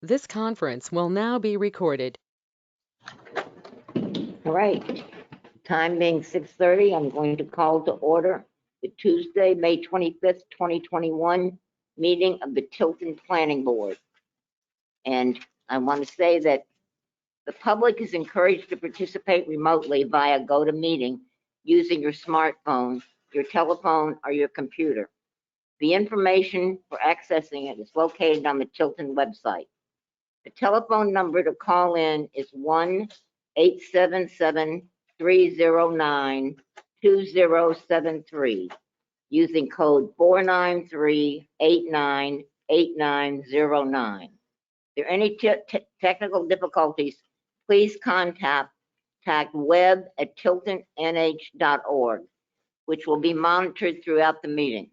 This conference will now be recorded. All right, time being 6:30, I'm going to call to order the Tuesday, May 25th, 2021 meeting of the Tilton Planning Board. And I want to say that the public is encouraged to participate remotely via GoToMeeting using your smartphone, your telephone, or your computer. The information for accessing it is located on the Tilton website. The telephone number to call in is 1-877-309-2073 using code 493-898909. If there are any technical difficulties, please contact web@tiltonnh.org, which will be monitored throughout the meeting.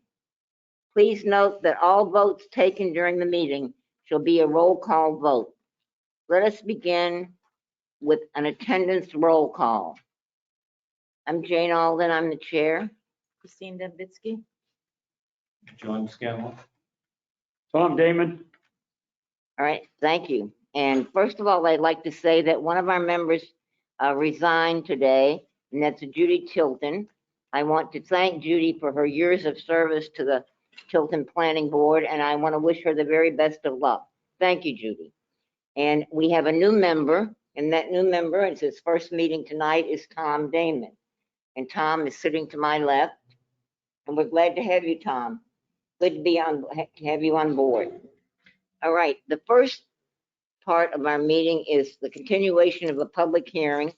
Please note that all votes taken during the meeting shall be a roll call vote. Let us begin with an attendance roll call. I'm Jane Alden, I'm the chair. Christine Dembitsky. John Scanlon. Tom Damon. All right, thank you. And first of all, I'd like to say that one of our members resigned today, and that's Judy Tilton. I want to thank Judy for her years of service to the Tilton Planning Board, and I want to wish her the very best of luck. Thank you, Judy. And we have a new member, and that new member, it's his first meeting tonight, is Tom Damon. And Tom is sitting to my left, and we're glad to have you, Tom. Good to have you on board. All right, the first part of our meeting is the continuation of a public hearing,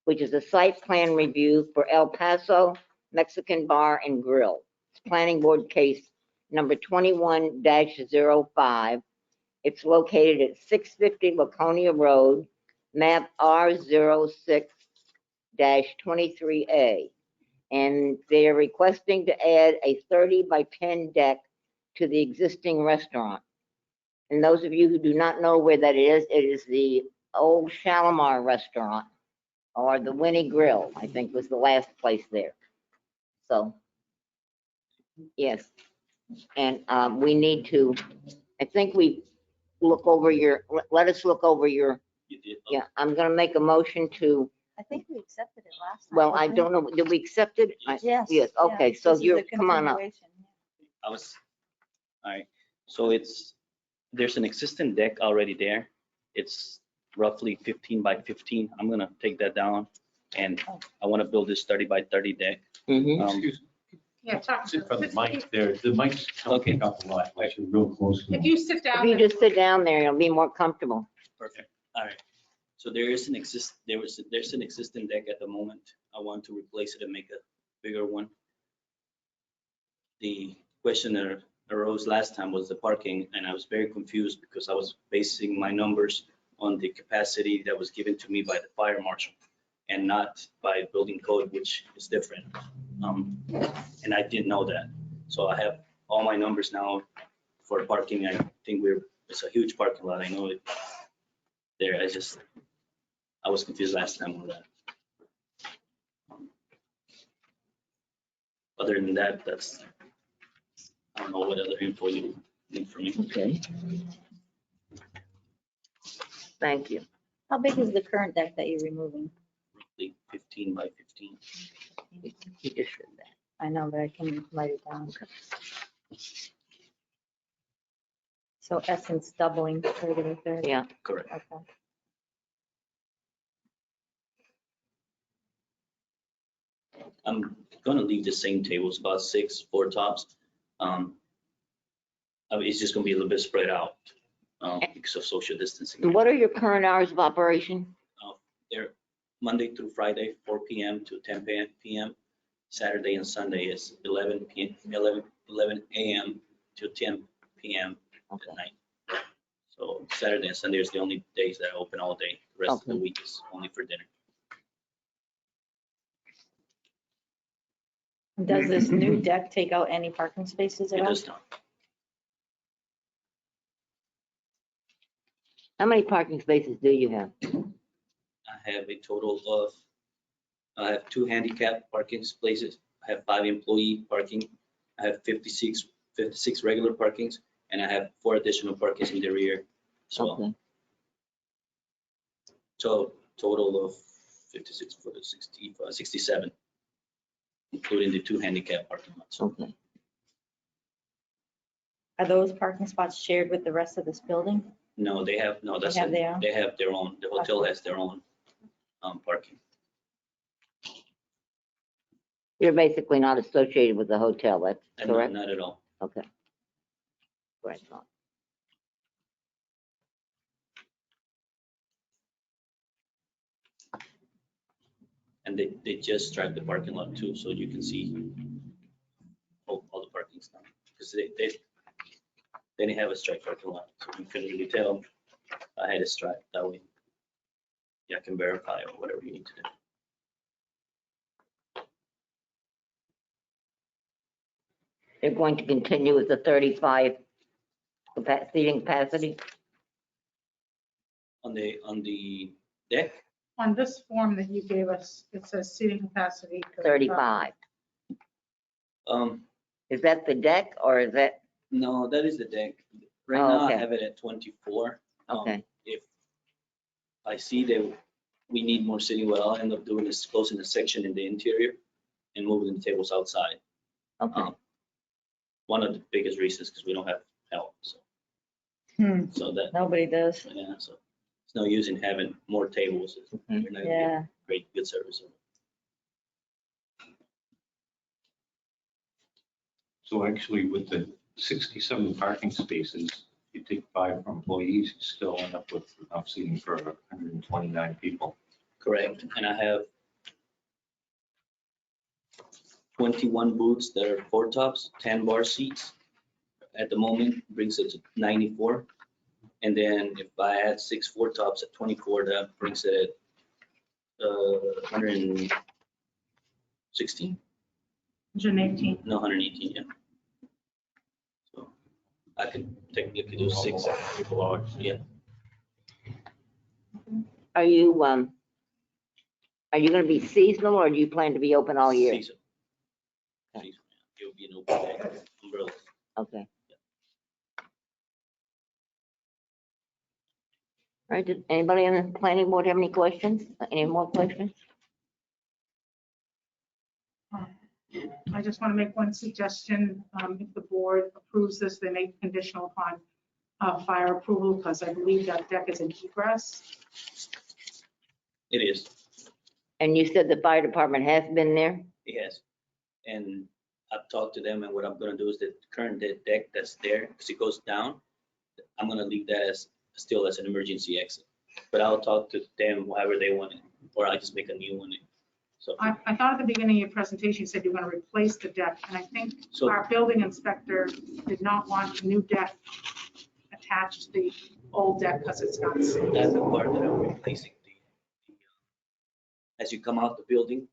which is a site plan review for El Paso Mexican Bar and Grill. It's Planning Board case number 21-05. It's located at 650 Laconia Road, map R06-23A. And they are requesting to add a 30 by 10 deck to the existing restaurant. And those of you who do not know where that is, it is the old Shalimar restaurant, or the Winnie Grill, I think was the last place there. So, yes. And we need to, I think we look over let us look over your, You did. yeah, I'm gonna make a motion to, I think we accepted it last time. well, I didn't don't know, did we accept it? Yes. Yes, okay, yeah, so this is you're, a come on up. continuation. I was, all right. So there's an existing deck already there. It's roughly 15 by 15. I'm gonna take that down, and I want to build this 30 by 30 deck. Mhm. Excuse me. Yeah, talk. Sit from the mic there. The mics don't pick up a lot. I should real close. to If them. you sit If down. you just sit down there, you'll be more comfortable. Perfect. All right. So there's an existing deck at the moment. I want to replace it and make a bigger one. The question that arose last time was the parking, and I was very confused because I was basing my numbers on the capacity that was given to me by the fire marshal and not by building code, which is different. And I didn't know that. So I have all my numbers now for parking. I think it's a huge parking lot. I know it there. I was confused last time on that. Other than that, I don't know what other info you need from me. Okay. Thank you. How big is the current deck that you're removing? Roughly 15 by 15. You just said that. I know, but I can write it down. So essence doubling 30 to 30. Yeah. Correct. Okay. I'm gonna leave the same tables, about 4 tops. It's just gonna be a little bit spread out because of social distancing. And what are your current hours of operation? They're Monday through Friday, 4 p.m. to 10 p.m. Saturday and Sunday is 11 a.m. to 10 p.m. Okay. at night. So Saturday and Sunday is the only days that are open all day. The rest of the Okay. week is only for dinner. Does this new deck take out any parking spaces at It all? does not. How many parking spaces do you have? I have a total of, I have 2 handicap parking places. I have 5 employee parking. I have 56 regular parkings, and I have 4 additional parkings in the rear as well. Okay. So total of 56 for the 67, including the 2 handicap parking lots. Okay. Are those parking spots shared with the rest of this building? No, they have, no, that's, They have their own? they have their own. The hotel Okay. has their own parking. You're basically not associated with the hotel, that's And correct? not at all. Okay. Right. And they just striped the parking lot too, so you can see all the parking's done. Because they didn't have a striped parking lot, so you couldn't really tell I had a stripe that way. Yeah, I can verify or whatever you need to do. They're going to continue with the 35 seating capacity? On the deck, On this form that you gave us, it says seating capacity. 35. Is that the deck or is that, no, that is the deck. Right Oh, now I okay. have it at 24. Okay. If I see that we need more sitting, what I'll end up doing is closing a section in the interior and moving the tables outside. okay, One of the biggest reasons because we don't have help, so. So that, Nobody does. yeah, so it's no use in having more tables. You're not gonna get Yeah. great, good service. So actually with the 67 parking spaces, you take 5 for employees, you still end up with enough seating for 129 people. Correct, and I have 21 booths that are 4 tops, 10 bar seats. At the moment, brings it to 94. And then if I add 6 4 tops at 24, that brings it at 116, 118. no, 118, yeah. So I could technically do 6. People are, Yeah, are you gonna be seasonal or do you plan to be open all year? season. Season, yeah. It would be an open day, umbrella. Okay. All right, did anybody on the planning board have any questions? Any more questions? I just want to make one suggestion. If the board approves this, they make conditional upon fire approval, because I believe that deck is an egress. It is, And you said the fire department has been there? yes. And I've talked to them, and what I'm gonna do is the current deck that's there, because it goes down, I'm gonna leave that as, still as an emergency exit. But I'll talk to them however they want it, or I just make a new one. So, I thought at the beginning of your presentation, you said you're going to replace the deck, and I think So- our building inspector did not want a new deck attached to the old deck because it's not safe. that's the part that I'm replacing. As you come out the building,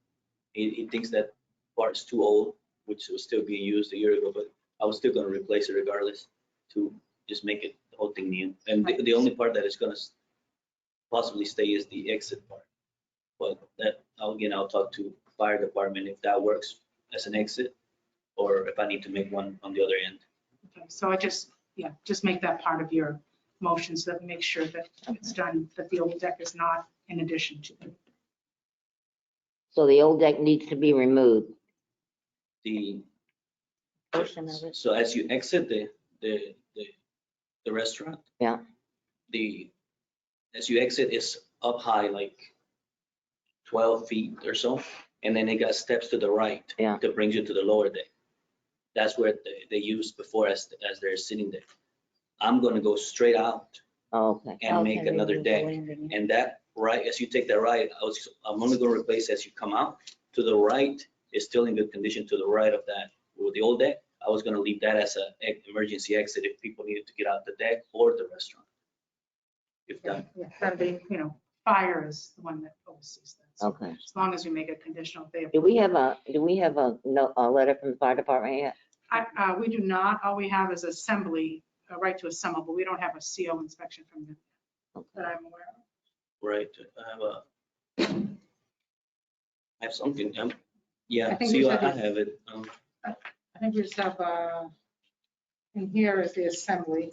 he thinks that part's too old, which was still being used a year ago, but I was still gonna replace it regardless to just make it, the whole thing new. And the only part that is gonna possibly stay is the exit part. But that, I'll talk to fire department if that works as an exit, or if I need to make one on the other end. Okay, so I just make that part of your motion so that we make sure that it's done, that the old deck is not in addition to it. So the old deck needs to be removed. Portion of it. So as you exit the restaurant. Yeah. As you exit, it's up high, like 12 feet or so, and then it got steps to the right. Yeah. That brings you to the lower deck. That's where they used before as they're sitting there. I'm gonna go straight out Oh, okay. and make Okay, another remove the deck. landing. And that right, as you take that right, I'm only gonna replace as you come out. To the right is still in good condition to the right of that. With the old deck, I was gonna leave that as a emergency exit if people needed to get out the deck or the restaurant. If that, Yeah, that'd be, fire is the one that oversees that. So Okay. as long as we make it conditional, they. Do we have a letter from the fire department yet? We do not. All we have is assembly, a right to assemble, but we don't have a CO inspection from them that I'm aware of. right, I have something, yeah, I think see, you I said have it. I think we just have, in here is the assembly.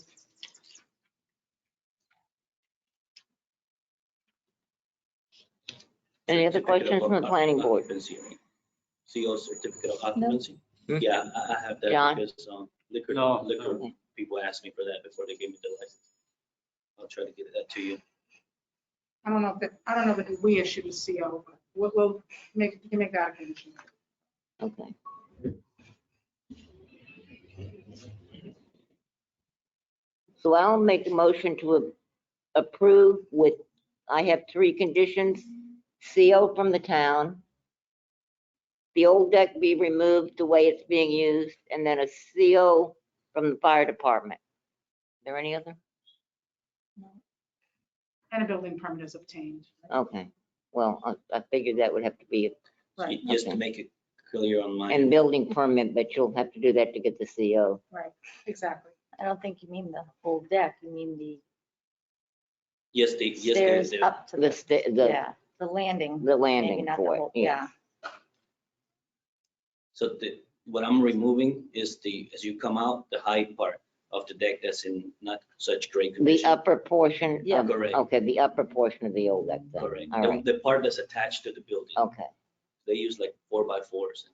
Any other questions from the planning board? CO, certificate of occupancy? Hmm? Yeah, I have that John? because liquor No. people asked me for that before they gave me the license. I'll try to get that to you. I don't know that we issued a CO, but we'll make, you can make that a condition. Okay. So I'll make a motion to approve with, I have 3 conditions. CO from the town. The old deck be removed the way it's being used, and then a CO from the fire department. Is there any other? And a building permit is obtained. Okay, well, I figured that would have to be, Right, Just Okay. to make it clear on my. and building permit, but you'll have to do that to get the CO. right, exactly. I don't think you mean the whole deck, you mean the Yes, they stairs do. up to The, the, yeah, the landing. the Maybe landing not the for it, whole, yeah. So what I'm removing is as you come out, the high part of the deck that's in not such great The condition. upper portion Yeah. of, Correct. okay, the upper portion of the old deck then. Correct. All right, The part that's attached to the building. okay, They use like 4x4s.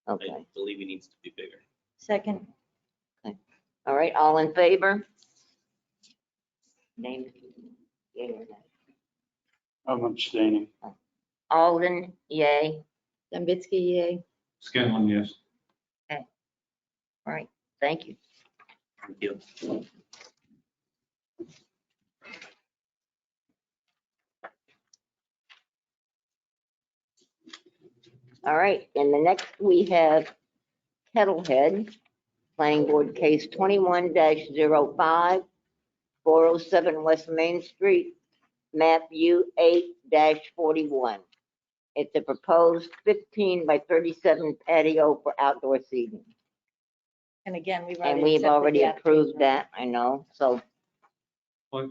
I okay. believe it needs to be bigger. Second, All right, all in favor? Name. Yea or nay? I'm abstaining. Alden, yay. Zambitsky, yay. Scanlon, yes. All right, thank you. Thank you. All right, and the next we have Kettlehead, Planning Board Case 21-05, 407 West Main Street, map U8-41. It's a proposed 15 by 37 patio for outdoor seating. And again, we've And already. we've accepted already the approved application. that, I know, so, Well,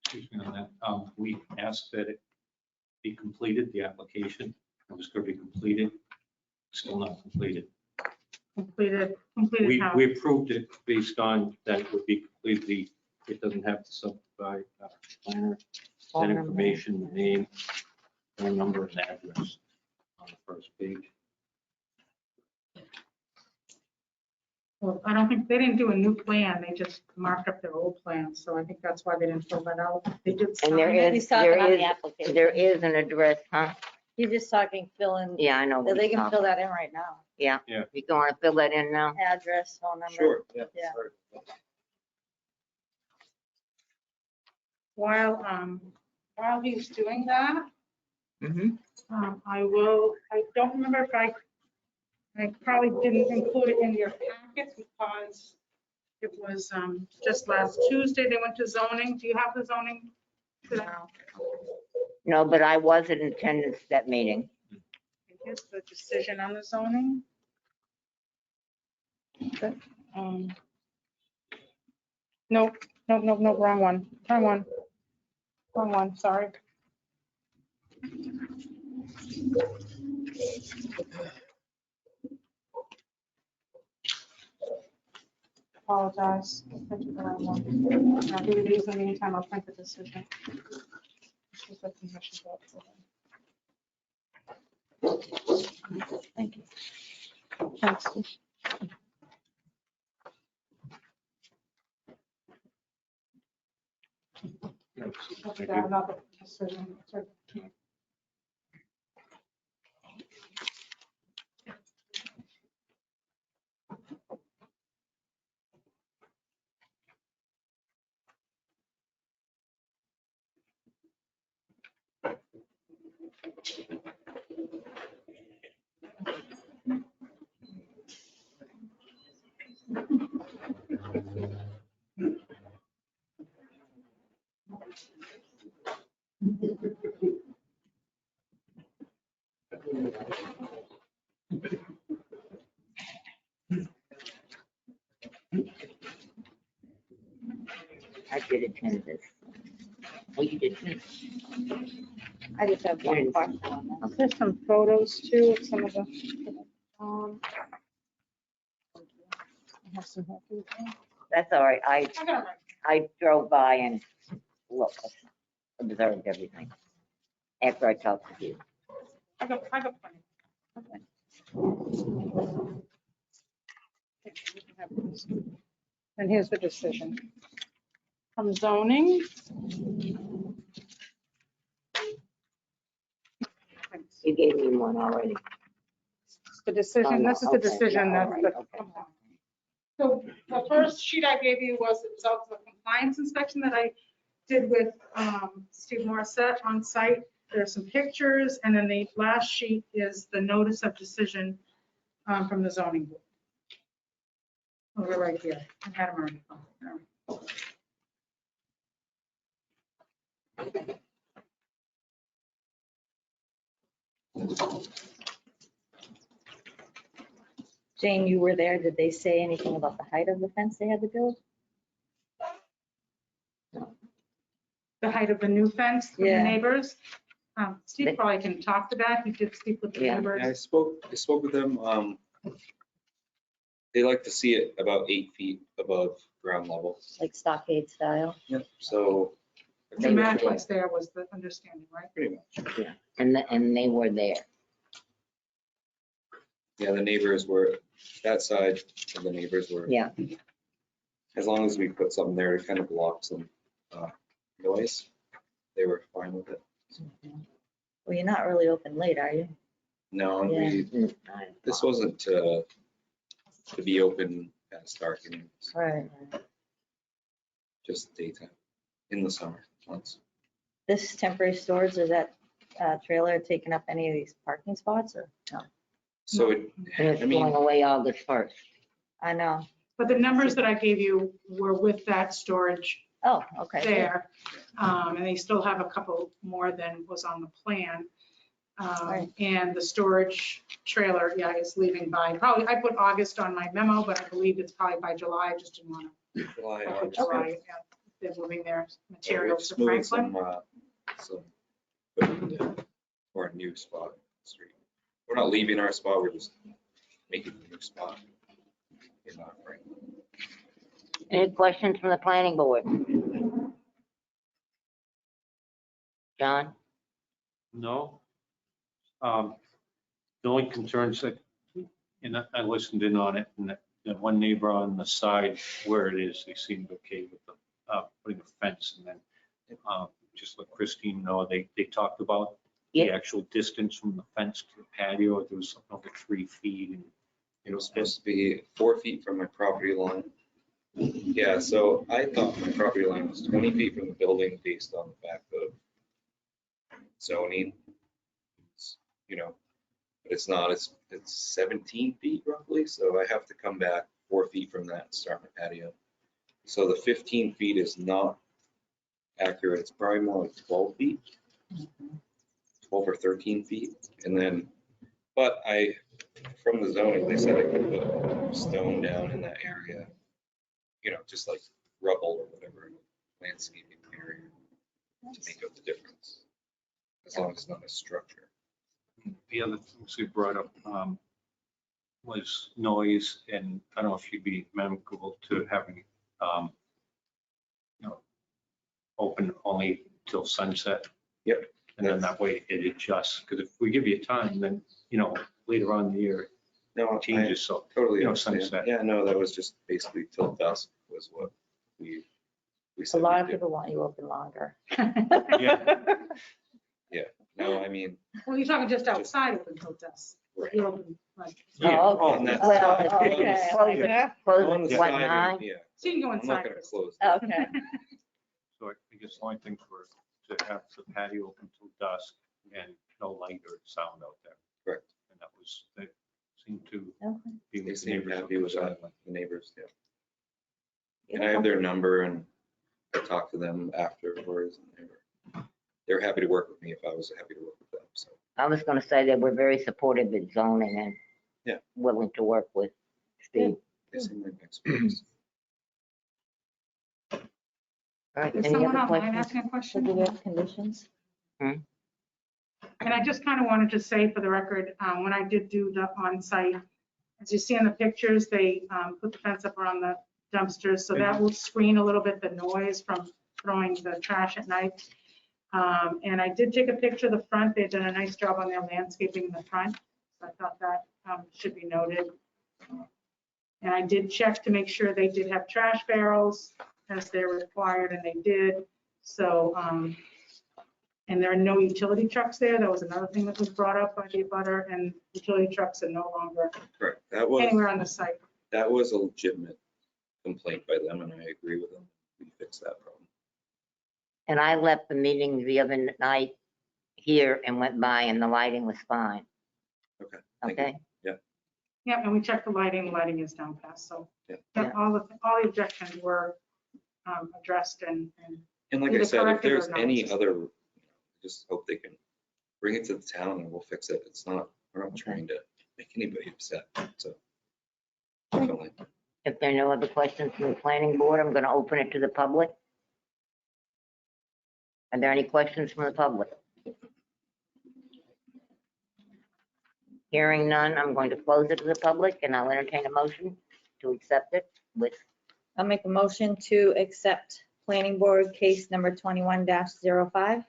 excuse me on that. We asked that it be completed, the application. It was going to be completed, still not completed. Completed We how? approved it based on that it would be completely, it doesn't have to subdivide planner, Phone that number. information, name, phone number, and address on the first page. Well, I don't think, they didn't do a new plan, they just marked up their old plan, so I think that's why they didn't fill that out. They did sign and there it. He's is, talking there on is, the application. there is an address, huh? He's just talking, fill in, Yeah, I know. what they he's can talking- fill that in right now. Yeah. Yeah. You want to fill that in now? Address, phone number. Sure. Yeah. While he's doing that, Mm-hmm. I don't remember if I probably didn't include it in your packet because it was just last Tuesday, they went to zoning. Do you have the zoning? No, but I was in attendance at that meeting. Here's the decision on the zoning. Nope, wrong one, sorry. Apologize. I printed the wrong one. I'll give you these in the meantime, I'll print the decision. This is the commission vote for them. Thank you. Thanks. Thank you. Another decision. I did attend this. Oh, you did. I just have one question on that. There's some photos too of some of the. I have some more for you. That's all right. I got it right. I drove by and looked, observed everything. after I talk to you. I got plenty. Okay. And here's the decision. From zoning. You gave me one already. The decision, Oh, this is no, the okay, decision, yeah, that's all the. right, okay. So the first sheet I gave you was the results of the compliance inspection that I did with Steve Morissette on site. There's some pictures, and then the last sheet is the notice of decision from the zoning board. Oh, we're right here. I had them already. Oh, Jane, you were there. Did they say anything about the height of the fence they had to build? the height of the new fence from the Yeah. neighbors. Steve probably can talk to that. He did speak with the Yeah. neighbors. I spoke with them. They like to see it about 8 feet above ground level. Like stockade style? Yep. So. The match was there was the understanding, right? Pretty much. Yeah, and they were there. Yeah, the neighbors were, that side of the neighbors were. Yeah. As long as we put something there to kind of block some noise, they were fine with it. Well, you're not really open late, are you? No, Yeah. this wasn't to be open past dark, anyways, Right. just daytime, in the summer months. This temporary storage, is that trailer taking up any of these parking spots or no? So And it's I mean- going away August 1st. I know. But the numbers that I gave you were with that storage Oh, okay. good. there. And they still have a couple more than was on the plan. Right. And the storage trailer, yeah, is leaving by, probably, I put August on my memo, but I believe it's probably by July. I just didn't want July, to put August. July. Yeah, they're moving their Yeah, we're materials just to moving Franklin. some equipment in for a new spot on the street. We're not leaving our spot, we're just making a new spot. in Franklin. Any questions from the planning board? John? No. The only concerns that, and I listened in on it, and that one neighbor on the side where it is, they seemed okay with the, putting a fence, and then just let Christine know, they talked about the Yeah. actual distance from the fence to the patio. There was something over 3 feet, and It was supposed to be 4 feet from my property line. Yeah, so I thought my property line was 20 feet from the building based on the fact of zoning. You know, but it's not, it's 17 feet roughly, so I have to come back 4 feet from that and start my patio. So the 15 feet is not accurate, it's probably more like 12 feet. 12 or 13 feet, and then, but from the zoning, they said I could put stone down in that area, you know, just like rubble or whatever, landscaping area to make up the difference, as long as it's not a structure. the other things we brought up was noise, and I don't know if you'd be amenable to having, open only till sunset. Yep. And then that way it adjusts, because if we give you time, then, later on in the year, No, it changes, so. totally sunset. understand. Yeah, no, that was just basically till dusk was what we A said. lot we'd of do. people want you open longer. No, I mean, Well, you're talking just outside of the dusk. right. You're open, like, Yeah. Oh, Oh, okay. and that's- Well, that's- okay. Close it, close On it, the what, side, 9? yeah, so you can go I'm not inside. gonna Chris. close. Okay. So I guess the only thing to have the patio open till dusk and no light or sound out there. Correct. And they seemed to Okay. be. They with the seem neighbors happy with that, silent. the neighbors, yeah. And I have their number and I talked to them afterwards and they're happy to work with me if I was happy to work with them, so. I was gonna say that we're very supportive of zoning and Yeah. willing to work with Steve. They seem like experts. All right, Is any someone other online questions? asking a So question? do we have conditions? And I just kind of wanted to say for the record, when I did do the on-site, as you see in the pictures, they put the fence up around the dumpsters, so that will screen a little bit the noise from throwing the trash at night. And I did take a picture of the front. They've done a nice job on their landscaping in the front. So I thought that should be noted. And I did check to make sure they did have trash barrels as they're required, and they did. So, and there are no utility trucks there. That was another thing that was brought up by the abutter, and utility trucks are no longer Correct. anywhere on the site. That was a legitimate complaint by them, and I agree with them. We fixed that problem. And I left the meeting the other night here and went by and the lighting was fine. Okay. Thank you. Okay? Yeah, and we checked the lighting is down past, so Yeah. Yeah. all the objections were addressed and And like I Either said, if corrected or there's not. any other, just hope they can bring it to the town and we'll fix it. It's not, we're not trying to make anybody upset, so. Definitely. If there are no other questions from the planning board, I'm going to open it to the public. Are there any questions from the public? Hearing none, I'm going to close it to the public and I'll entertain a motion to accept it with, I'll make a motion to accept planning board case number 21-05.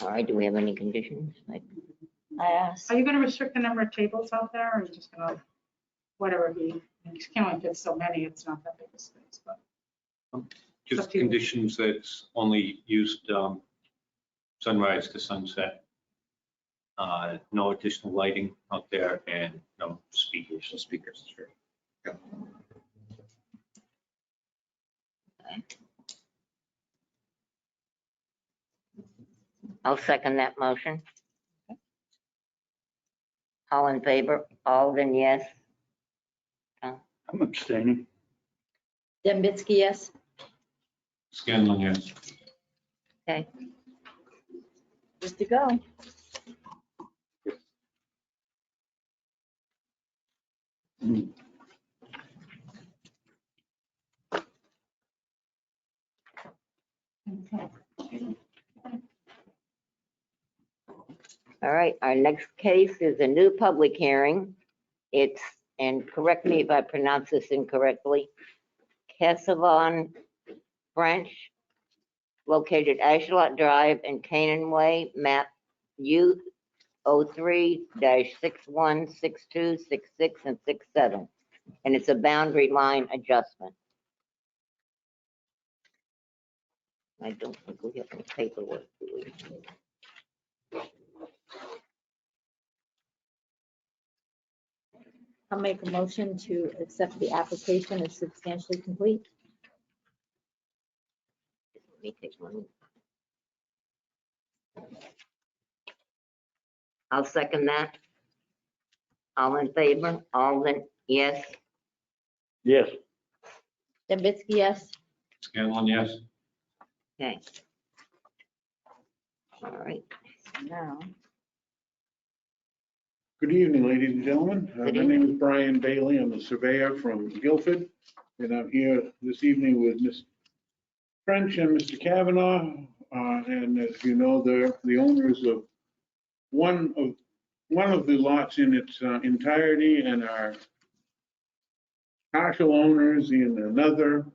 all right, do we have any conditions? Like, I asked. are you going to restrict the number of tables out there, or are you just going to, whatever be? You can only fit so many, it's not that big a space, but. Just Up to you. conditions that it's only used sunrise to sunset. No additional lighting out there and no speakers. No speakers, sure. Yeah. I'll second that motion. All in favor? Alden, yes. I'm abstaining. Dembitsky, yes. Scanlon, yes. Okay, Good to go. all right, our next case is a new public hearing. It's, and correct me if I pronounce this incorrectly, Cassavon French, located Ashlot Drive and Canaan Way, map U03-616266 and 67. And it's a boundary line adjustment. I don't think we have any paperwork, do we? I'll make a motion to accept the application as substantially complete. Let me take one. I'll second that. All in favor? Alden, yes. Yes. Dembitsky, yes. Scanlon, yes. Okay. All right. Now, Good evening, ladies and gentlemen. Good My name is Brian Bailey. I'm a surveyor from Guilford, and I'm here this evening with Ms. French and Mr. Kavanaugh. And as you know, they're the owners of one of the lots in its entirety and are partial owners in another,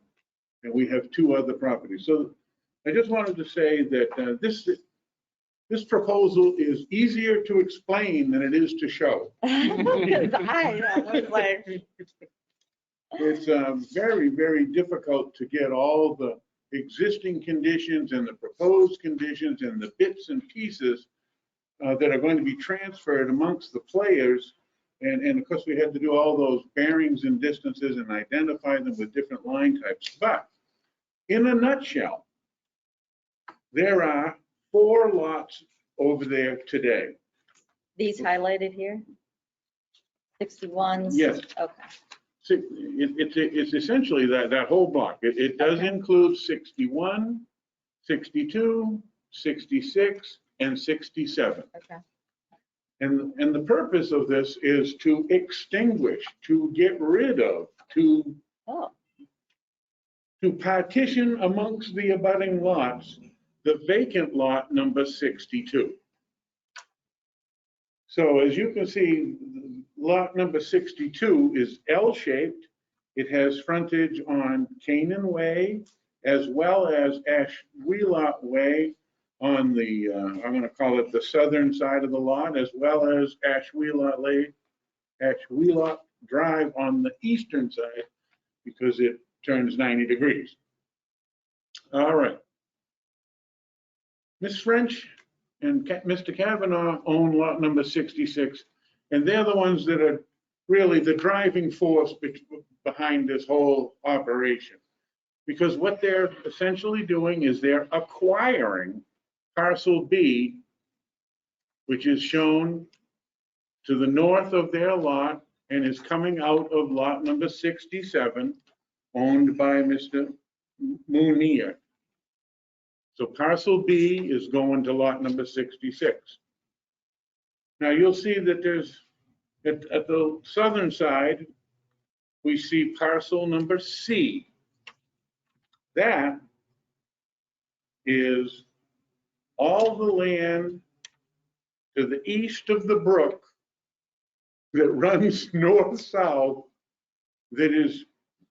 and we have two other properties. So I just wanted to say that this proposal is easier to explain than it is to show. It's very, very difficult to get all the existing conditions and the proposed conditions and the bits and pieces that are going to be transferred amongst the players. And of course, we had to do all those bearings and distances and identify them with different line types. But in a nutshell, there are 4 lots over there today. these highlighted here? 61s? Yes. Okay. It's essentially that whole block. It does Okay. include 61, 62, 66, and 67. Okay. And the purpose of this is to extinguish, to get rid of, to Oh, partition amongst the abutting lots, the vacant lot number 62. So as you can see, lot number 62 is L-shaped. It has frontage on Canaan Way as well as Ashwelot Way on the, I'm going to call it the southern side of the lot, as well as Ashwelot Drive on the eastern side, because it turns 90 degrees. All right. Ms. French and Mr. Kavanaugh own lot number 66, and they're the ones that are really the driving force behind this whole operation. Because what they're essentially doing is they're acquiring parcel B, which is shown to the north of their lot and is coming out of lot number 67, owned by Mr. Munier. So parcel B is going to lot number 66. Now you'll see that there's, at the southern side, we see parcel number C. That is all the land to the east of the brook that runs north-south, that is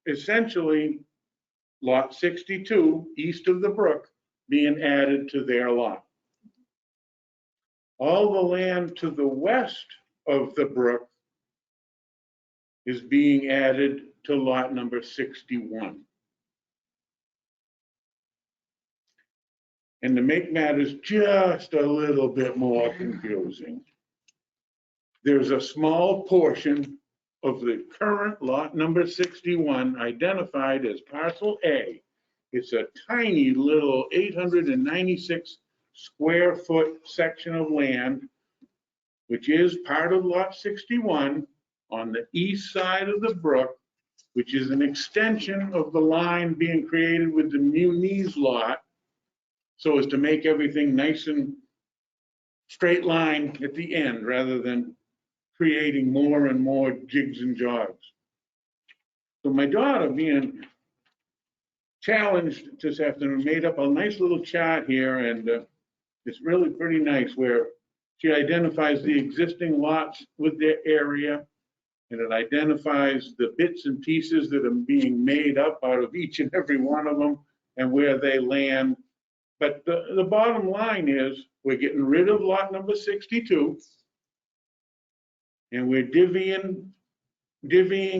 essentially lot 62, east of the brook, being added to their lot. All the land to the west of the brook is being added to lot number 61. And to make matters just a little bit more confusing, there's a small portion of the current lot number 61 identified as parcel A. It's a tiny little 896 square foot section of land, which is part of lot 61 on the east side of the brook, which is an extension of the line being created with the Muniz lot, so as to make everything nice and straight line at the end, rather than creating more and more jigs and jogs. So my daughter, being challenged this afternoon, made up a nice little chart here, and it's really pretty nice, where she identifies the existing lots with their area, and it identifies the bits and pieces that are being made up out of each and every one of them and where they land. But the bottom line is, we're getting rid of lot number 62, and we're divvying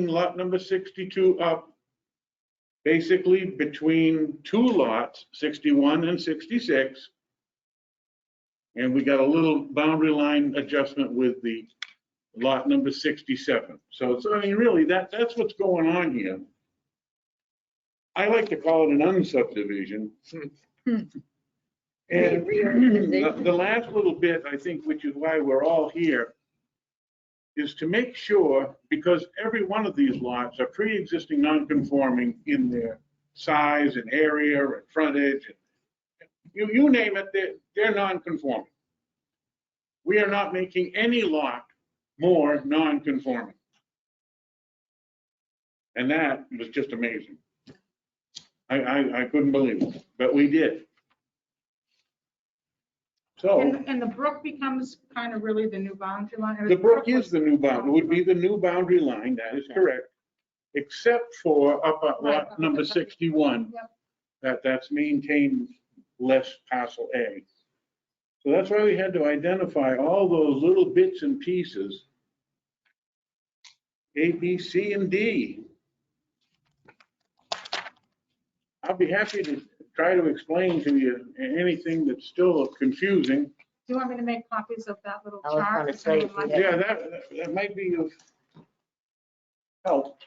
lot number 62 up basically between two lots, 61 and 66. And we got a little boundary line adjustment with the lot number 67. So I mean, really, that's what's going on here. I like to call it an unsubdivision. And the last little bit, I think, which is why we're all here, is to make sure, because every one of these lots are pre-existing non-conforming in their size and area and frontage. You name it, they're non-conforming. We are not making any lot more non-conforming. And that was just amazing. I couldn't believe it, but we did. So And the brook becomes kind of really the new boundary line? the brook is the new boundary, would be the new boundary line, that is correct, except for up at Right, lot number 61. Yep. That's maintained less parcel A. So that's why we had to identify all those little bits and pieces, A, B, C, and D. I'll be happy to try to explain to you anything that's still confusing. Do you want me to make copies of that little I was chart? gonna say, if you had- Yeah, that might be of help.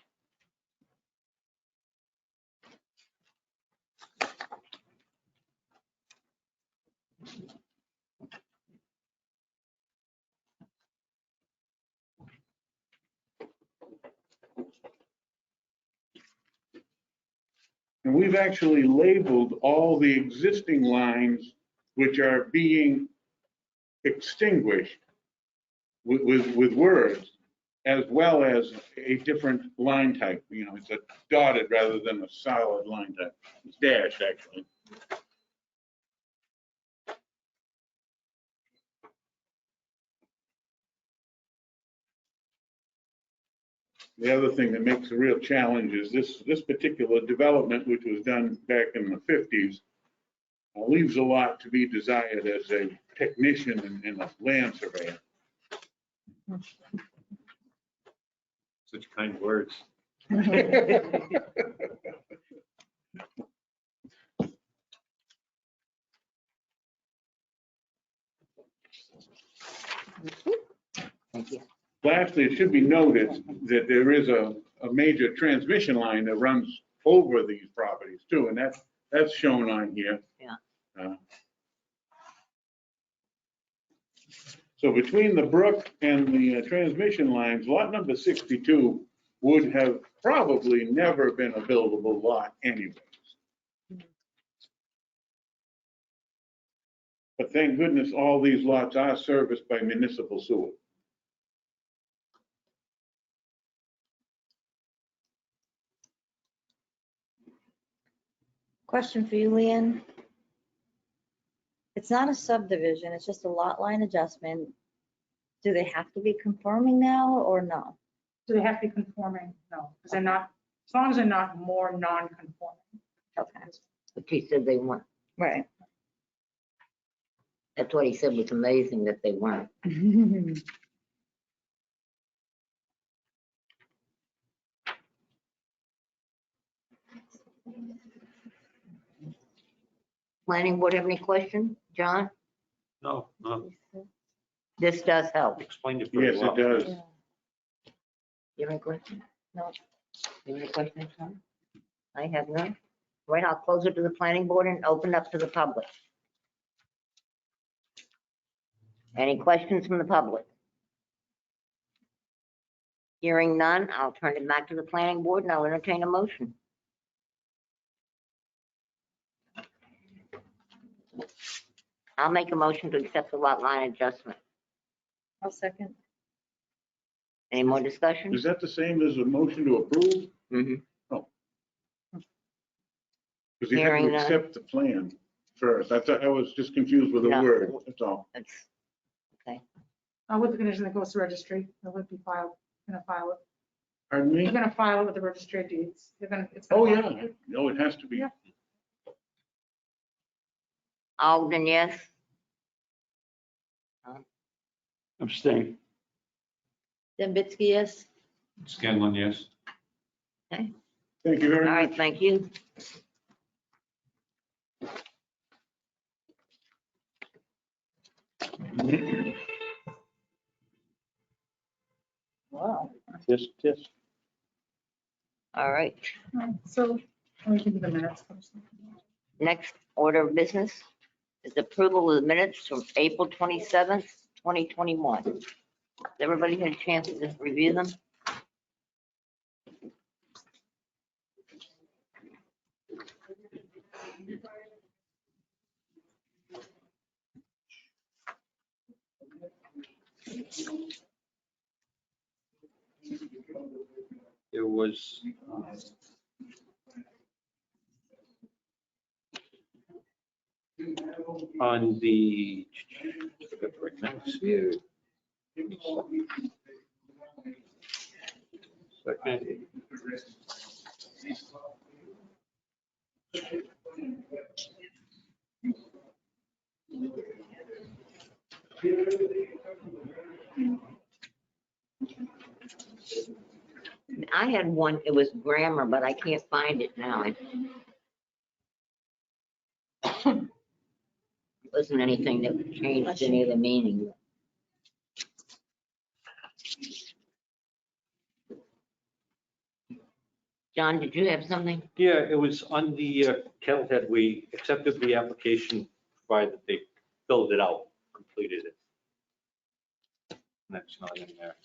And we've actually labeled all the existing lines which are being extinguished with words, as well as a different line type. You know, it's a dotted rather than a solid line type. It's dashed, actually. The other thing that makes a real challenge is this particular development, which was done back in the 50s, leaves a lot to be desired as a technician and a land surveyor. Such kind words. Thank you. Lastly, it should be noted that there is a major transmission line that runs over these properties too, and that's shown on here. Yeah. So between the brook and the transmission lines, lot number 62 would have probably never been a buildable lot anyways. But thank goodness all these lots are serviced by municipal sewer. Question for you, Leanne. It's not a subdivision, it's just a lot line adjustment. Do they have to be conforming now or no? Do they have to be conforming? No, because they're not, as long as they're not more non-conforming. Okay, But he said they weren't. right. That's what he said was amazing that they weren't. Planning board have any questions? John, No, this does help. explained it very Yes, well. it does. Yeah. You have any questions? No. You have any questions, John? I have none. Right, I'll close it to the planning board and open up to the public. Any questions from the public? Hearing none, I'll turn it back to the planning board and I'll entertain a motion. I'll make a motion to accept the lot line adjustment. I'll second. Any more discussion? Is that the same as a motion to approve? Mhm. Because you have Hearing to none. accept the plan first. I was just confused with the No. word, that's all. That's- Okay, With the condition that goes to registry, it would be filed, gonna file it. Pardon me? They're gonna file it with the registry of deeds. They're gonna, it's. Oh, gonna- yeah. No, it has to be. Yeah. Alden, yes? Abstain. Dembitsky, yes? Scanlon, yes. Thank you very All right, much. thank you. Wow. Yes. All right, So, let me give you the minutes first. next order of business is approval of the minutes from April 27th, 2021. Has everybody had a chance to review them? There was on the, right next here. Second. I had one, it was grammar, but I can't find it now. It wasn't anything that changed any of the meaning. John, did you have something? Yeah, it was on the kettle head. We accepted the application, provided that they filled it out, completed it. That's not in there.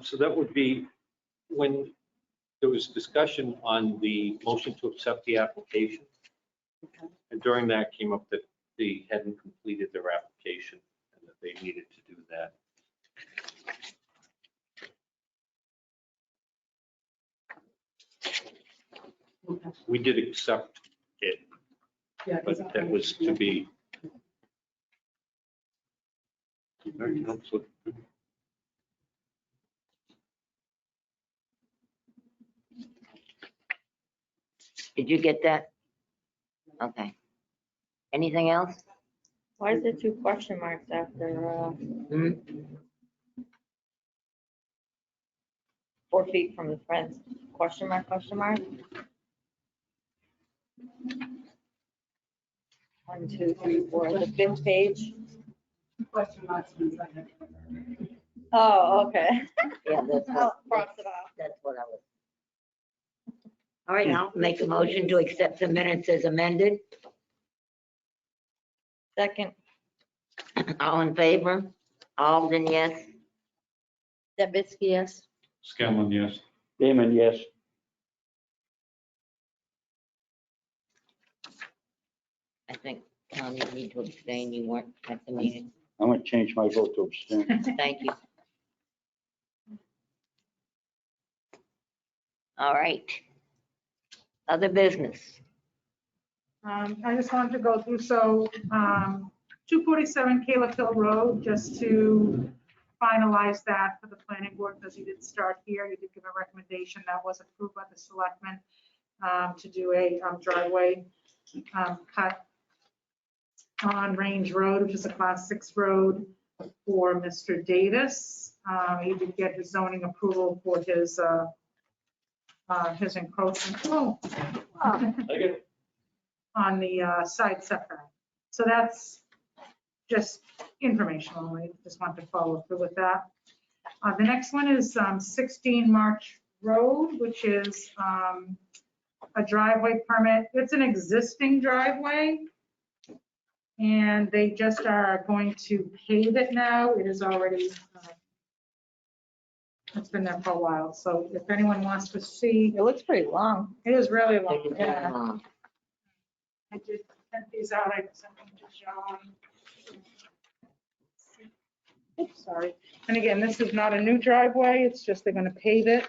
So that would be when there was discussion on the motion to accept the application. And during that came up that they hadn't completed their application and that they needed to do that. We did accept it, but that was to be. Looks good. Did you get that? Okay. Anything else? Why is there 2 question marks after Hmm? 4 feet from the fence? Question mark, question mark? 1, 2, 3, 4, the 5th page. Oh, okay. Yeah, that's I'll what, cross it off. that's what I was. All right, now make a motion to accept the minutes as amended. Second, All in favor? Alden, yes. Debitsky, yes. Scanlon, yes. Damon, yes. I think, Tom, you need to abstain. You weren't at the meeting. I'm gonna change my vote to abstain. Thank you. All right. Other business. I just wanted to go through, so 247 Caleb Hill Road, just to finalize that for the planning board, because you did start here, you did give a recommendation that was approved by the selectmen to do a driveway cut on Range Road, which is a class 6 road for Mr. Davis. He did get his zoning approval for his encroachment. Oh. On the side setback. So that's just informational. I just want to follow through with that. The next one is 16 March Road, which is a driveway permit. It's an existing driveway, and they just are going to pave it now. It is already, it's been there for a while. So if anyone wants to see, It looks pretty long. it is really long. Take it Yeah. down. I did send these out, I sent them to John. Oops, sorry. And again, this is not a new driveway, it's just they're gonna pave it.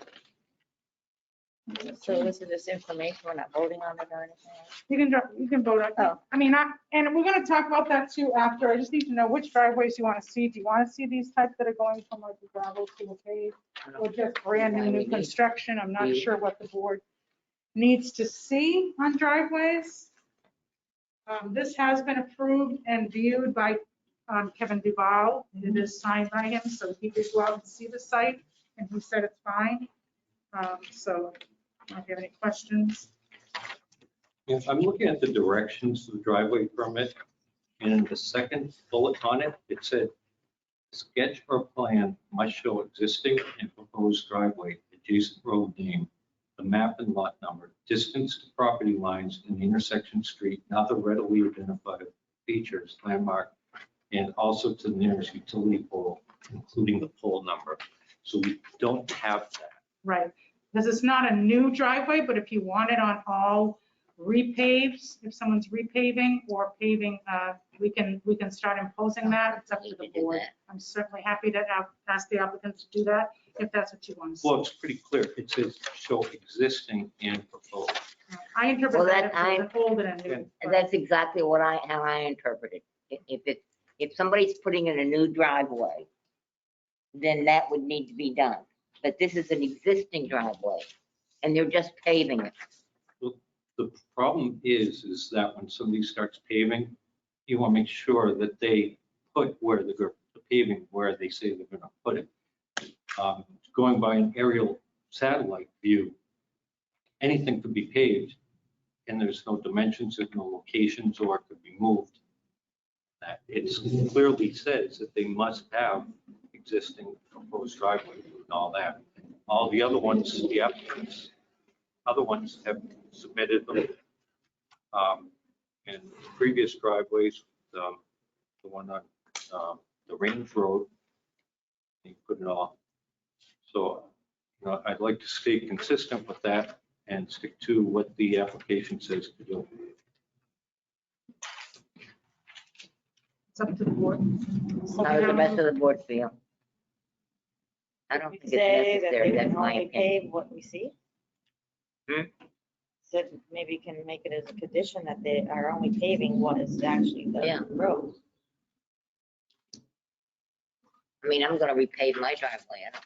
So this is just information, we're not voting on it or anything. You can vote on, Oh. I mean, and we're gonna talk about that too after. I just need to know which driveways you wanna see. Do you wanna see these types that are going from like the gravel to a pave? Or just brand new construction? I'm not sure what the board needs to see on driveways. This has been approved and viewed by Kevin Duval. It is signed by him, so he did go out and see the site, and he said it's fine. So, if you have any questions. Yes, I'm looking at the directions of the driveway permit, and in the second bullet on it, it said, sketch or plan must show existing and proposed driveway, adjacent road name, the map and lot number, distance to property lines in the intersection street, and other readily identified features, landmark, and also to the nearest utility pole, including the pole number. So we don't have that. Right, because it's not a new driveway, but if you want it on all repaves, if someone's repaving or paving, we can start imposing that. It's up to the board. I'm certainly happy to ask the applicants to do that if that's what you want to see. Well, it's pretty clear. It says show existing and proposed. I interpret Well, that that as an old and a new. And that's exactly how I interpret it. If somebody's putting in a new driveway, then that would need to be done. But this is an existing driveway, and they're just paving it. The problem is that when somebody starts paving, you want to make sure that they put where the paving where they say they're going to put it. Going by an aerial satellite view, anything could be paved, and there's no dimensions, there's no locations, or it could be moved. It clearly says that they must have existing proposed driveway and all that. All the other ones, the applicants, other ones have submitted them. And previous driveways, the one on the Range Road, you put it all. So, you know, I'd like to stay consistent with that and stick to what the application says to do. It's up to the board. How does the rest of the board feel? I don't think it's Say that necessary, they that's can my only opinion. pave what we see. Hmm? So maybe you can make it as a condition that they are only paving what is actually Yeah. the road. I mean, I'm gonna repave my driveway. I don't-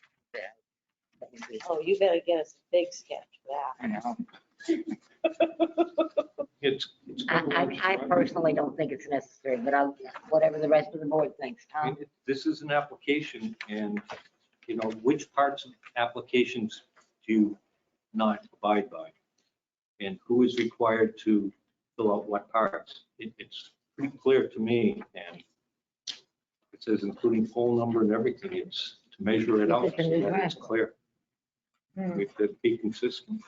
Oh, you better get us a big sketch for I that. know. It's I personally don't think it's necessary, but I'll, whatever the rest of the board thinks, I Tom. mean, this is an application and, which parts of applications do you not abide by? And who is required to fill out what parts? It's pretty clear to me, and it says including phone number and everything, it's to measure it out It's a so new that it's driveway. clear. Hmm. We could be consistent.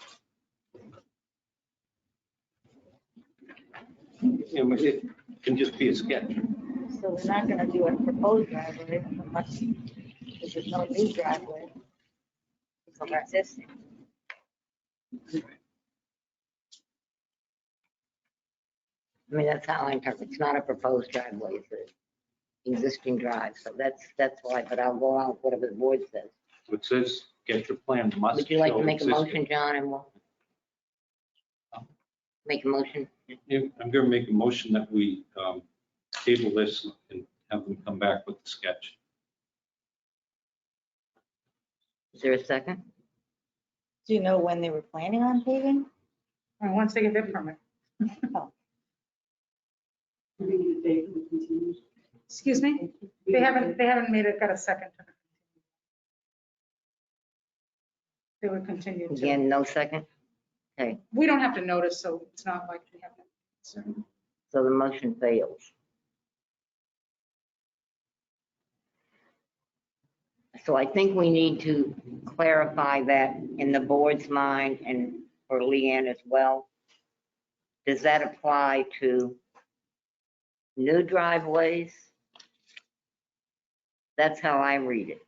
It can just be a sketch. So they're not gonna do a proposed driveway unless, because there's no new driveway. It's an existing. I mean, that's how I interpret. It's not a proposed driveway, it's an existing drive. So that's why, but I'll go out with whatever the board says. It says, get your plan must Would you like to show make a existing. motion, John, and we'll make a motion? Yeah, I'm going to make a motion that we table this and have them come back with the sketch. Is there a second? Do you know when they were planning on paving? Once they get their permit. Excuse me? They haven't made it, got a second. They would continue to. Again, no second? Okay, We don't have to notice, so it's not like we have to. So, so the motion fails. So I think we need to clarify that in the board's mind and for Leanne as well. Does that apply to new driveways? That's how I read it. It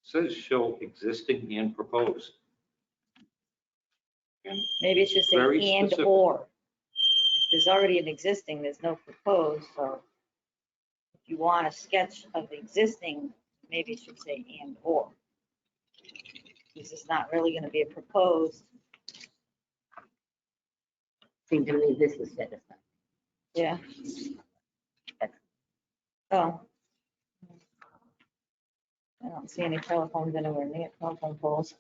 says show existing and proposed. And Maybe it should say Very and specific. or. If there's already an existing, there's no proposed, so if you want a sketch of the existing, maybe it should say and or. Because it's not really gonna be a proposed. Seems to me this is set aside. Yeah. Oh. I don't see any telephones anywhere near telephone poles.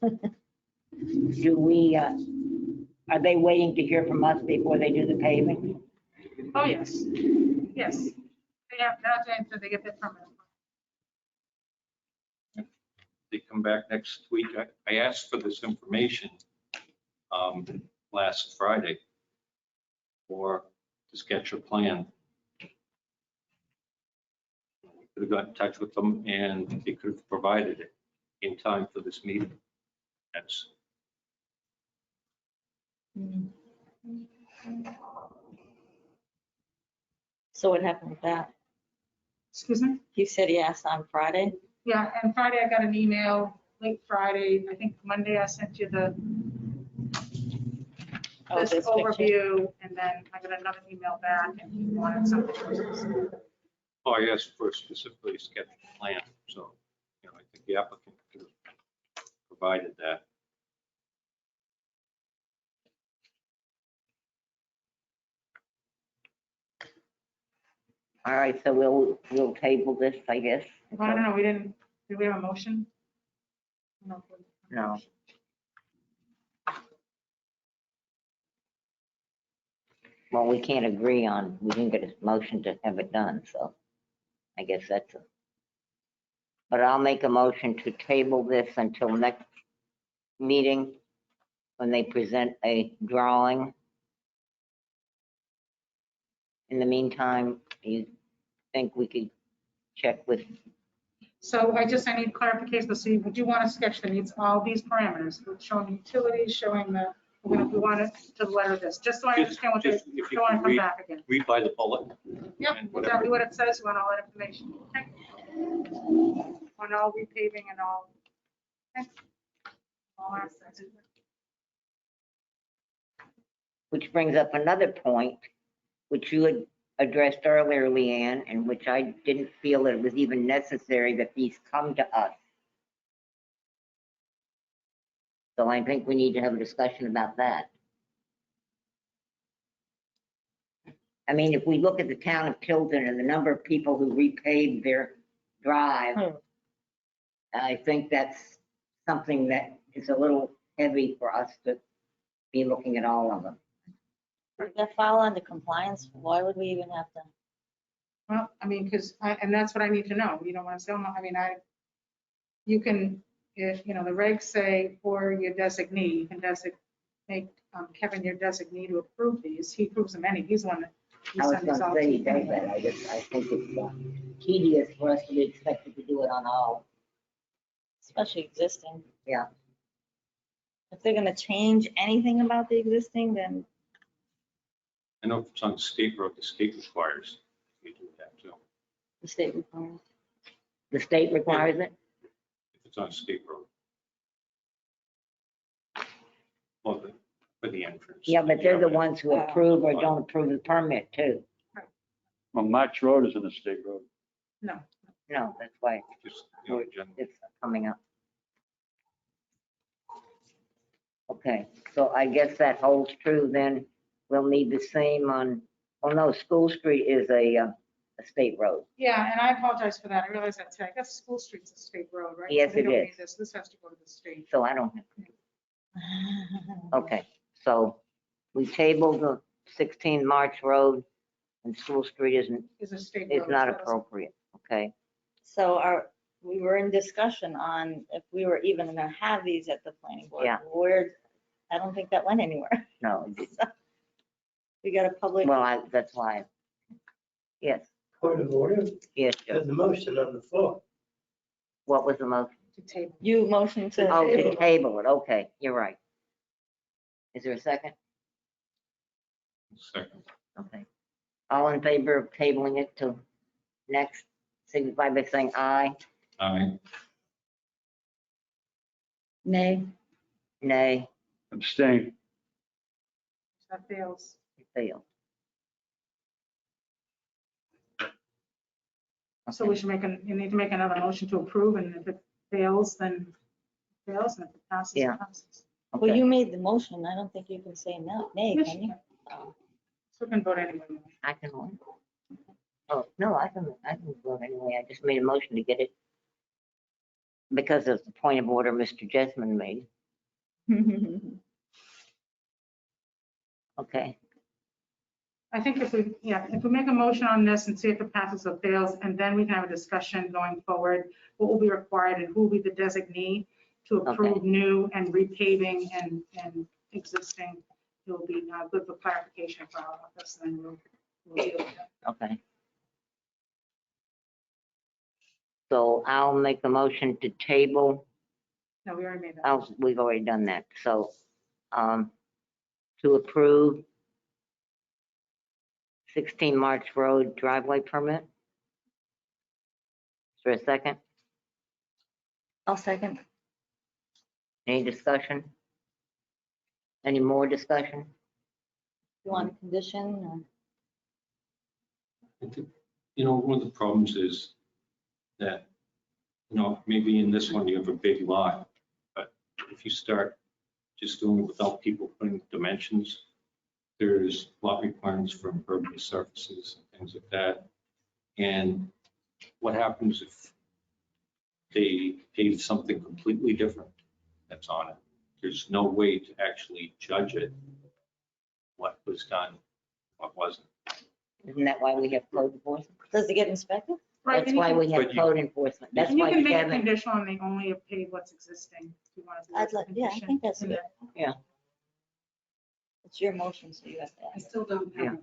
Do we, are they waiting to hear from us before they do the paving? oh, yes, yes. They have, that's until they get their permit. they come back next week. I asked for this information last Friday for to sketch a plan. We could have got in touch with them and they could have provided it in time for this meeting. That's, So what happened with that? Excuse me? You said he asked on Friday? Yeah, and Friday I got an email, late Friday, I think Monday I sent you Oh, this this picture. overview, and then I got another email back and he wanted something. oh, I asked for specifically a sketch plan. So, I think the applicant could have provided that. All right, so we'll table this, I guess. I don't know, did we have a motion? No. No. Well, we can't agree on, we didn't get a motion to have it done, so I guess that's a. But I'll make a motion to table this until next meeting when they present a drawing. In the meantime, you think we could check with, So I need clarification, so would you want a sketch that meets all these parameters, showing utilities, showing we want it to the letter of this, just so I understand what they Just if you don't want can to come read- back again. Read by the bullet. Yep, and whatever. exactly what it says, you want all that information. Okay. On all repaving and all. Okay. All aspects. which brings up another point, which you had addressed earlier, Leanne, and which I didn't feel that it was even necessary that these come to us. So I think we need to have a discussion about that. I mean, if we look at the town of Tilton and the number of people who repaved their drive, Hmm. I think that's something that is a little heavy for us to be looking at all of them. Would that fall under compliance? Why would we even have to? Well, I mean, because, and that's what I need to know, you know, when I'm still, I mean, you can, if, you know, the regs say for your designee, you can make Kevin your designee to approve these. He approves them he's the one that. he I was sends these gonna all say to he does anyway. that, I think it's tedious for us to be expected to do it on all. Especially existing. Yeah. If they're gonna change anything about the existing, then I know if it's on state road, the state requires you do that too. the state requires. The state requires it? If it's on state road. Well, for the entrance. Yeah, but they're the ones who approve or don't approve the permit too. Well, March Road is in a state road. No, No, that's why Just, you know, general. it's coming up. Okay, so I guess that holds true then. We'll need the same on, well, no, School Street is a state road. yeah, and I apologize for that. I realized that today. I guess School Street's a state road, right? So Yes, they it don't is. need this. This has to go to the state. So I don't have to. Okay, so we tabled the 16 March Road and School Street Is a state road. is not so that was- appropriate, okay? So we were in discussion on if we were even gonna have these at the planning board. Yeah. I don't think that went anywhere. No, it didn't. We got a public, Well, that's why. Yes, Point of order, yes, Joe. there's a motion on the floor. What was the most? To table. you motioned to. Oh, to table it, okay, you're right. Is there a second? Second. Okay. All in favor of tabling it to next, signify by saying aye. Aye. Nay. Nay, Abstain. That fails. it failed. So we should you need to make another motion to approve, and if it fails, then it fails, and if it passes, Yeah. it passes. Well, Okay. you made the motion. I don't think you can say no, nay, Yes, can you you? can. So we can vote anyway. I can vote. Oh, no, I can vote anyway. I just made a motion to get it because of the point of order Mr. Jessamine made. Okay, I think if we make a motion on this and see if it passes or fails, and then we can have a discussion going forward, what will be required and who will be the designee to approve new and repaving and existing. It will be good for clarification for our office, and then we'll deal with it. okay. So I'll make a motion to table. No, we already made that. Oh, we've already done that. So, to approve 16 March Road driveway permit. Is there a second? I'll second. Any discussion? Any more discussion? You want a condition or? I think, you know, one of the problems is that, you know, maybe in this one you have a big lot, but if you start just doing it without people putting dimensions, there's lot requirements for impervious surfaces and things like that. And what happens if they pave something completely different that's on it? There's no way to actually judge it, what was done, what wasn't. Isn't that why we have code enforcement? Does it get inspected? Right, That's and you why can- we have But you- code enforcement. That's And you why can make it Kevin, conditional, and they only have paid what's existing. If you want to do I'd as a like, yeah, I condition. think that's And good. Yeah. It's your motion, so you have to I ask. still don't have,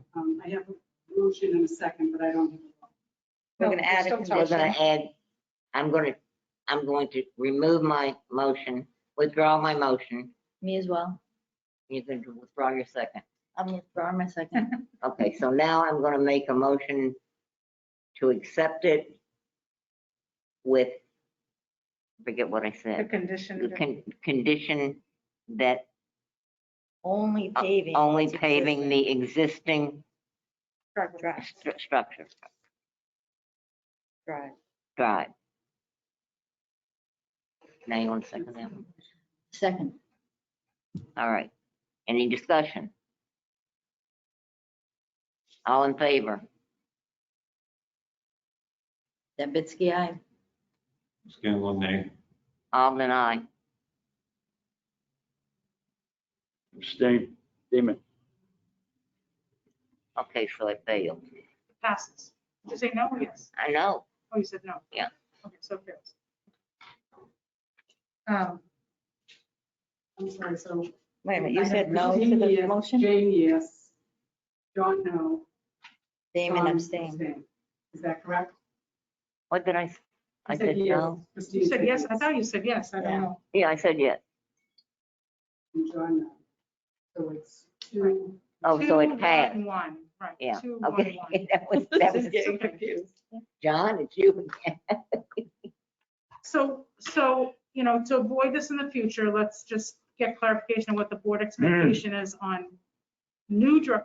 I have a motion and a second, but I don't have a vote. We're No, gonna add a still we're condition. gonna add, I'm going to remove my motion, withdraw my motion. Me as well. You can withdraw your second. I'm withdrawing my second. Okay, so now I'm gonna make a motion to accept it with, forget what I The said, condition. the condition that Only paving. only what's paving existing. the existing Drive. structure, Drive. drive. Now you want to second that one? Second. All right. Any discussion? All in favor? Debitsky, aye. Scanlon, nay. Alden, aye. Abstain. Damon. Okay, so it failed. Passes. Did you say no or yes? I know. Oh, you said no? Yeah. Okay, so it fails. I'm sorry, so. Wait a minute, you I have said no to Christine, the yes, motion? Jane, yes. John, no. Damon Tom, abstain. Is that correct? What did I? I You said yes. no. Christine You said yes? I thought you said yes. I don't Yeah. know. Yeah, I said yes. And John, no. So it's two. Oh, so Two, it passed. 1, 1, right. Yeah, 2, 1, okay. 1. That was, Getting okay. confused. John, it's you again. So, to avoid this in the future, let's just get clarification of what the board expectation is on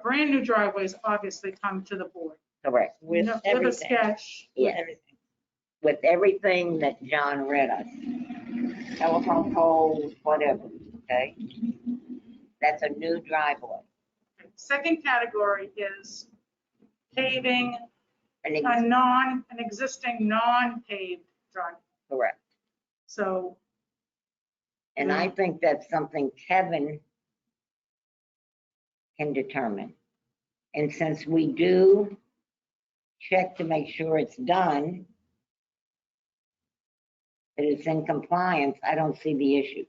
brand new driveways, obviously come to the board. Correct. With With a everything. sketch. Yes. Everything. With everything that John read us. Telephone poles, whatever, okay? That's a new driveway. Second category is paving And an existing non-paved driveway. correct. So, And I think that's something Kevin can determine. And since we do check to make sure it's done, that it's in compliance, I don't see the issue.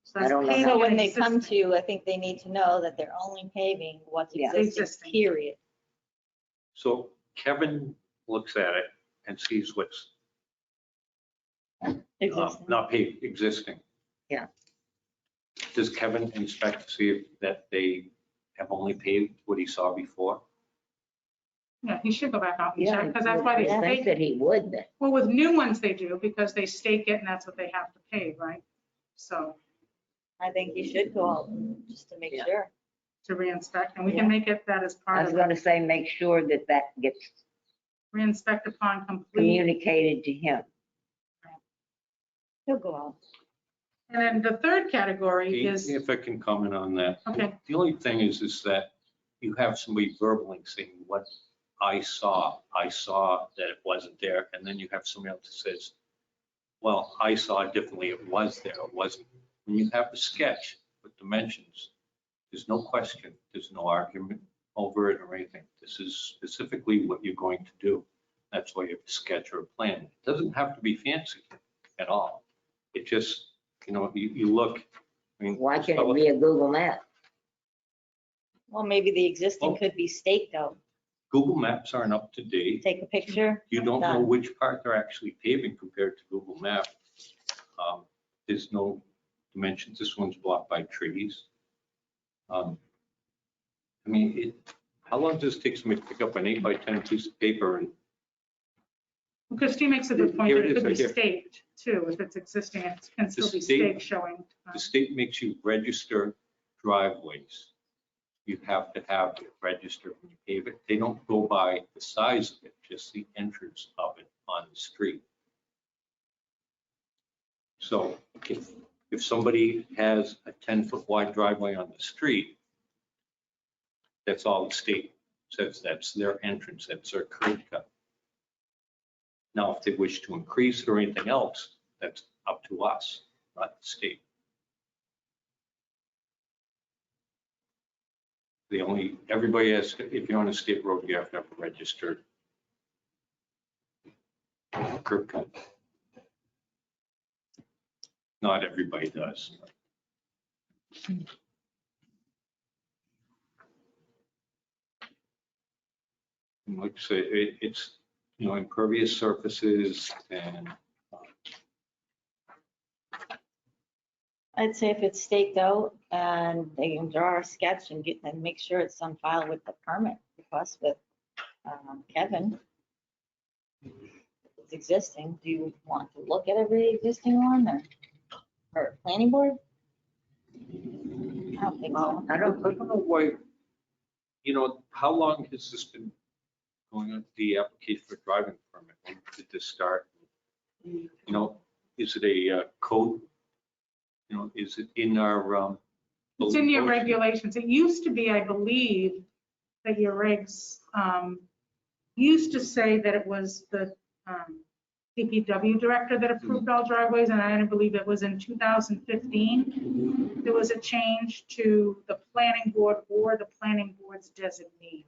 so I that's don't know paving how- So when an they come existing. to you, I think they need to know that they're only paving what's Yeah. existing, Existing. period. So Kevin looks at it and sees what's Existing. not paved, existing. Yeah. Does Kevin inspect to see if that they have only paved what he saw before? Yeah, he should go back out and Yeah, check, because that's why they I think stake. that he would then. Well, with new ones they do, because they stake it and that's what they have to pay, right? So, I think you should go out just to make Yeah. sure. to re-inspect, and we Yeah. can make it that as I part was of gonna it. say, make sure that that gets Re-inspect upon complete. communicated to him. He'll go out. And then the third category is, If I can comment on that. okay, The only thing is that you have somebody verbally saying what I saw that it wasn't there. And then you have somebody else that says, well, I saw it differently. It was there, it wasn't. When you have a sketch with dimensions, there's no question, there's no argument over it or anything. This is specifically what you're going to do. That's why you have a sketch or a plan. It doesn't have to be fancy at all. It just, you look. I mean, Why can't it be a Google map? Well, maybe the existing Oh. could be staked out. Google Maps aren't up to date. Take a picture. You don't know Done. which part they're actually paving compared to Google Map. There's no dimensions. This one's blocked by trees. I mean, how long does it take somebody to pick up an 8x10 piece of paper and Christine makes a good point Here that it it is, could be right here. staked too, if it's existing, it can still be state- staked showing. the state makes you register driveways? You have to have it registered when you pave it. They don't go by the size of it, just the entrance of it on the street. So if somebody has a 10-foot wide driveway on the street, that's all the state says, that's their entrance, that's their curb cut. Now, if they wish to increase it or anything else, that's up to us, not the state. Everybody has, if you're on a state road, you have to have a registered curb cut. Not everybody does. And like I say, it's, impervious surfaces and I'd say if it's staked out and they can draw a sketch and make sure it's on file with the permit request with Kevin. It's existing. Do you want to look at every existing one or planning board? I don't think so. I I don't, don't know why, how long has this been going on, the application for driving permit? When did this start? Is it a code? Is it in our? It's in your building codes? regulations. It used to be, I believe, that your regs used to say that it was the DPW director that approved all driveways, and I believe it was in 2015. There was a change to the planning board or the planning board's designee.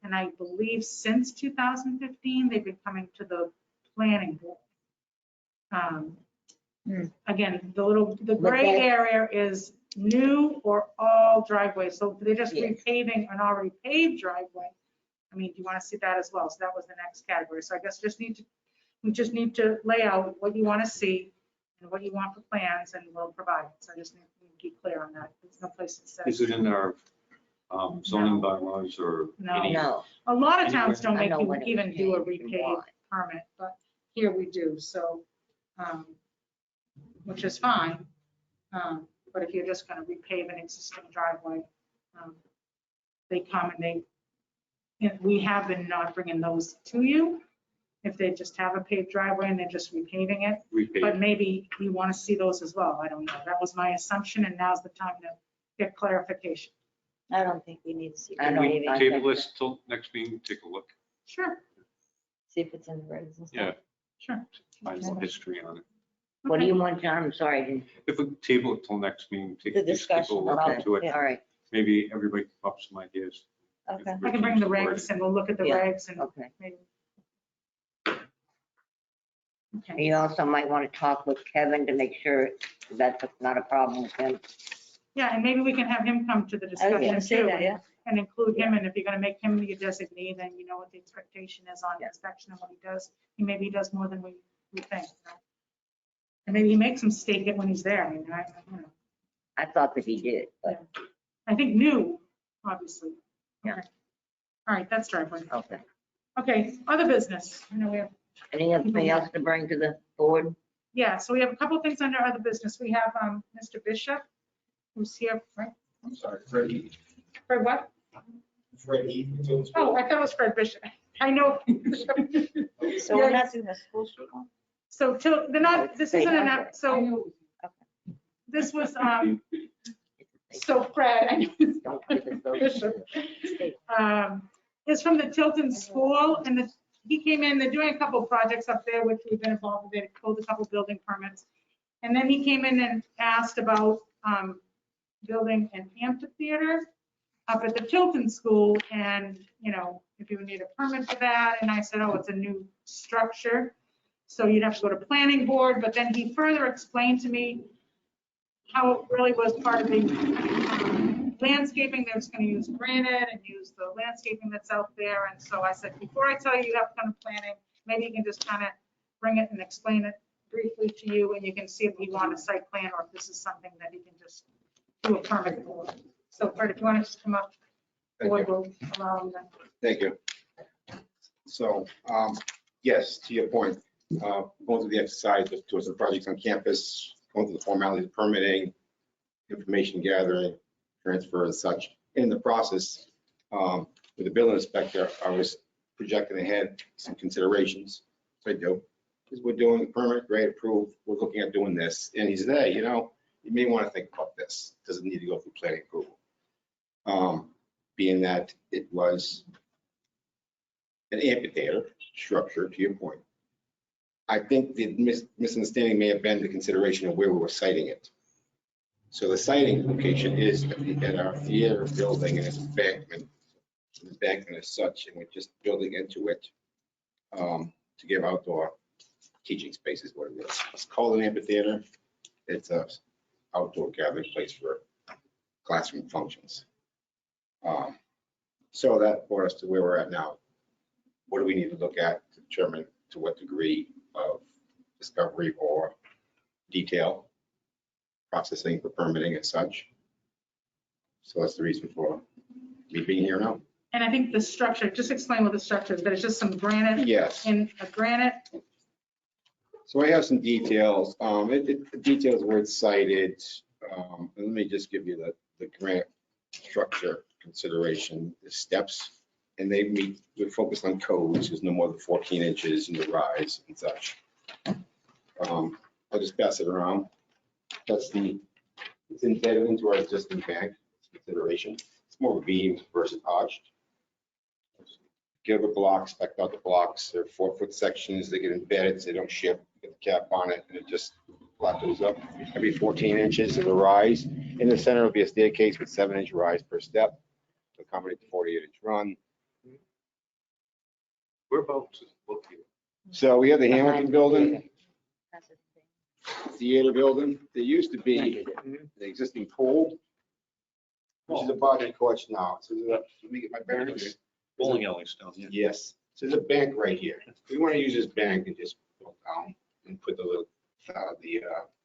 And I believe since 2015, they've been coming to the planning board. Again, the gray area is new or all driveways. So they're just Yes. repaving an already paved driveway. I mean, do you want to see that as well? So that was the next category. So I guess we just need to lay out what you want to see and what you want for plans, and we'll provide it. So I just need to be clear on that. There's no place that says. Is it in our zoning bylaws or No. any? No, A lot of towns don't I make know you when it was even do a changed and repave why. permit, but here we do, so, which is fine. But if you're just gonna repave an existing driveway, they come and we have been not bringing those to you. If they just have a paved driveway and they're just repaving it, but Repave. maybe you want to see those as well. I don't know. That was my assumption, and now's the time to get clarification. I don't think we need to see. I Can don't- we I table think this till next meeting, take a look? Sure, See if it's in the regs and Yeah, stuff. sure. find some history on it. what do Okay. you want, John? I'm sorry, I didn't, If we table it till next meeting, The just take a discussion, look okay, into it. yeah. all right, Maybe everybody can come up with some ideas. Okay. I can bring the regs and we'll look at the Yeah. regs and okay. maybe. And Okay, you also might want to talk with Kevin to make sure that's not a problem with him. yeah, and maybe we can have him come to the I was discussion gonna say too, that, yeah. and include him, and if you're gonna make him the designee, then you know what the expectation is on Yeah. inspection and what he does. Maybe he does more than we think, you know? And maybe he makes them stake it when he's there, I mean, you know, I thought that he did, but, I think new, obviously. Yeah. Okay. All right, that's driveway. okay. Okay, other business, I know we have. Anything else to bring to the board? Yeah, so we have a couple of things under other business. We have Mr. Bishop, who's here, right? I'm sorry, Freddie. For what? Freddie. Oh, I thought it was Fred Bishop. I know. So we're not doing the school street one? So they're not, this isn't an, app. So this was, so Fred, I know Bishop, is from the Tilton School, and he came in, they're doing a couple of projects up there, which we've been involved with. They pulled a couple building permits. And then he came in and asked about building an amphitheater up at the Tilton School, and, you know, if you would need a permit for that. And I said, oh, it's a new structure, so you'd have to go to planning board. But then he further explained to me how it really was part of the landscaping. They're just going to use granite and use the landscaping that's out there. And so I said, before I tell you you have to come to planning, maybe you can just kind of bring it and explain it briefly to you, and you can see if you want a site plan or if this is something that he can just do a permit for. So Fred, if you want to just come up, Thank board you. will allow them. Thank you. So, yes, to your point, going through the exercise towards the projects on campus, going through the formalities of permitting, information gathering, transfer and such. In the process, with the building inspector, I was projecting ahead some considerations. So I do, because we're doing the permit, great, approved, we're looking at doing this. And he said, hey, you know, you may want to think about this. Doesn't need to go through planning approval. Being that it was an amphitheater structure, to your point. I think the misunderstanding may have been the consideration of where we were siting it. So the siting location is at our theater building, and it's embankment. The embankment is such, and we're just building into it to give outdoor teaching space is what it is. It's called an amphitheater. It's a outdoor gathering place for classroom functions. So that brought us to where we're at now. What do we need to look at to determine to what degree of discovery or detail processing for permitting and such? So that's the reason for me being here now. And I think the structure, just explain what the structure is, but it's just some granite Yes. in a granite. So I have some details. It details where it's cited. Let me just give you the granite structure consideration, the steps, and we're focused on codes. There's no more than 14 inches in the rise and such. I'll just pass it around. It's embedded into our existing bank consideration. It's more beam versus arched. Gilbert blocks, spec'd out the blocks. They're 4-foot sections. They get embedded, so they don't ship. Get the cap on it, and it just plateaus up every 14 inches of a rise. In the center will be a staircase with 7-inch rise per step to accommodate the 48-inch run. Whereabouts is it located? So we have the Hamilton Behind the building, That's the thing. theater building. There used to be the existing pool, which is a body coach now. So let me get my bearings. Bowling alleys down here. Yes, so there's a bank right here. We want to use this bank and just go down and put the little,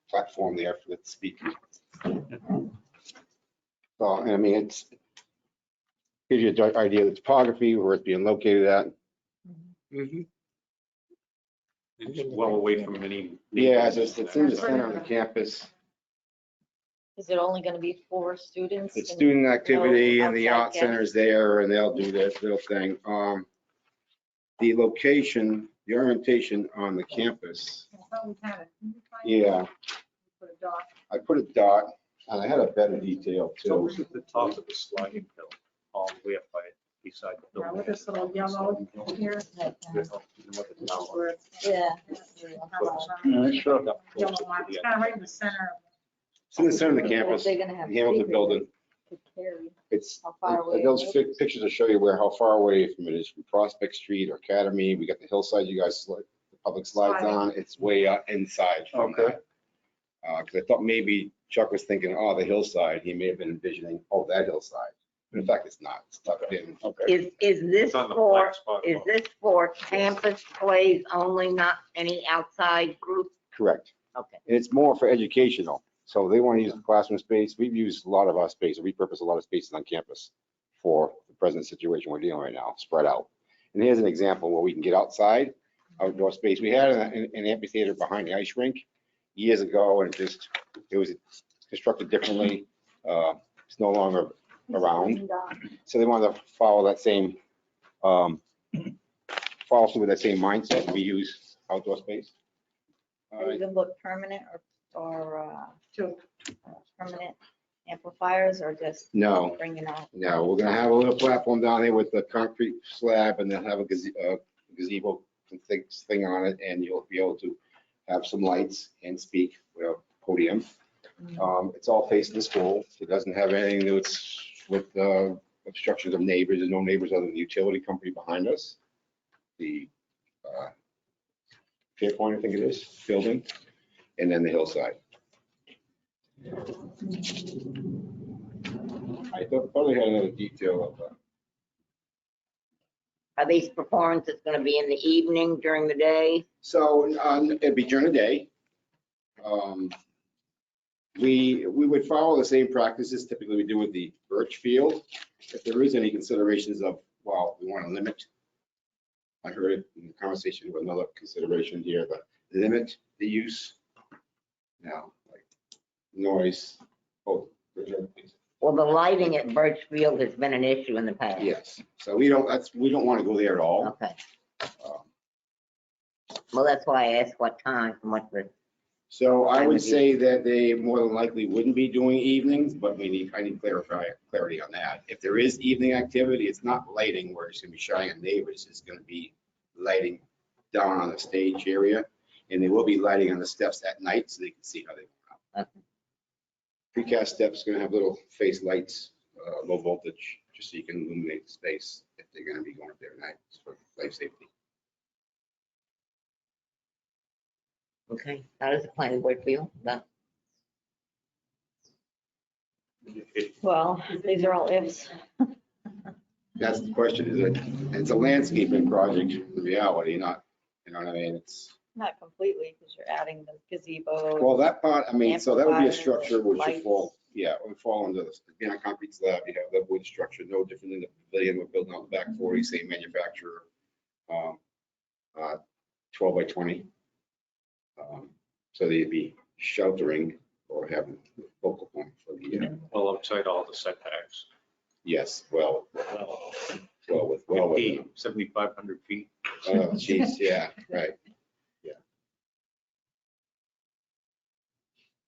platform there for the speakers. Well, and I mean, it's, gives you an idea of the topography, where it's being located at. It's well away from any. Yeah, it's in the center of the campus. Is it only going to be for students? It's and student activity no and the outside art center's there and they'll do this little thing. The location, the orientation on the campus, I thought we had it. Didn't we find it? yeah, Put a dot. I put a dot and I had a better detail It's too. always at the top of the sliding hill, all the way up by beside the Yeah, building. with this little yellow here. Where it's- Yeah. Sure. Yellow line. It's kind of right in the center. It's in the center of the campus, They're the going to have. Hamilton speakers building. to carry. It's, How far away those is it? pictures will show you how far away from it is from Prospect Street or Academy. We got the hillside you guys, the public slides on. It's way out inside from Okay. that. Because I thought maybe Chuck was thinking, oh, the hillside. He may have been envisioning, oh, that hillside. But in fact, it's not. It's tucked in. Okay. Is this It's on the for, flat spot. is this for campus plays only, not any outside group? Correct. Okay. And it's more for educational. So they want to use the classroom space. We've used a lot of our space, repurposed a lot of spaces on campus for the present situation we're dealing right now, spread out. And here's an example where we can get outside, outdoor space. We had an amphitheater behind the ice rink years ago, and it was constructed differently. It's no longer around. So they wanted to follow that same, follow through with that same mindset. We use outdoor space. Are you going to look permanent or Two. permanent amplifiers or just No. bringing out? No, we're gonna have a little platform down there with the concrete slab, and they'll have a gazebo thing on it, and you'll be able to have some lights and speak with a podium. It's all facing the school. It doesn't have anything to do with obstructions of neighbors. There's no neighbors other than the utility company behind us. The Fairpoint, I think it is, building, and then the hillside. I probably had another detail of that. Are these performances going to be in the evening, during the day? So it'd be during the day. We would follow the same practices typically we do with the Birch Field. If there is any considerations of, well, we want to limit. I heard it in the conversation with another consideration here, but limit the use. Now, like noise. Oh, Well, the lighting at Birchfield has been an issue in the past. yes. So we don't want to go there at all. Okay. Well, that's why I asked what time and what the, So I would say that they more than likely wouldn't be doing evenings, but I need clarity on that. If there is evening activity, it's not lighting where it's gonna be shining at neighbors. It's gonna be lighting down on the stage area. And they will be lighting on the steps at night so they can see how they come out. Precast steps gonna have little face lights, low voltage, just so you can illuminate the space if they're gonna be going up there at night for life safety. okay, how does the planning board feel? Done. Well, these are all ifs. That's the question, is it? It's a landscaping project, in reality, not, you know what I mean? It's, Not completely, because you're adding the gazebo. well, that part, I mean, so that would be a Amplifiers, structure which would lights. fall, yeah, it would fall under the, being a concrete slab, you have the wood structure, no different than the pavilion we're building on the back 40, same manufacturer. 12 by 20. So they'd be sheltering or having focal point for the, Well, outside all the setbacks. yes, well, with 7,500 feet. oh, geez, yeah, right.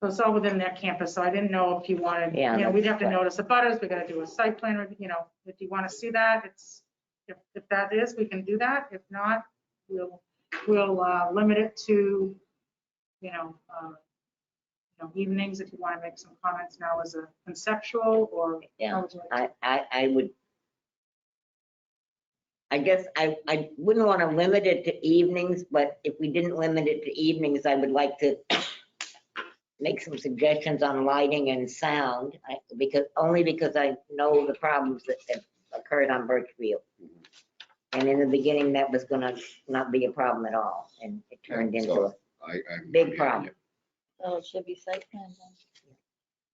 So it's all within their campus, so I didn't know if you wanted, Yeah, we'd have to that's- notice the butters, we gotta do a site plan, if you want to see that, it's If that is, we can do that. If not, we'll limit it to, evenings if you want to make some comments now as a conceptual or. Yeah, how would you like to- I would, I guess I wouldn't want to limit it to evenings, but if we didn't limit it to evenings, I would like to make some suggestions on lighting and sound, only because I know the problems that have occurred on Birchfield. And in the beginning, that was gonna not be a problem at all, and it turned into a big problem. So it should be site plan then.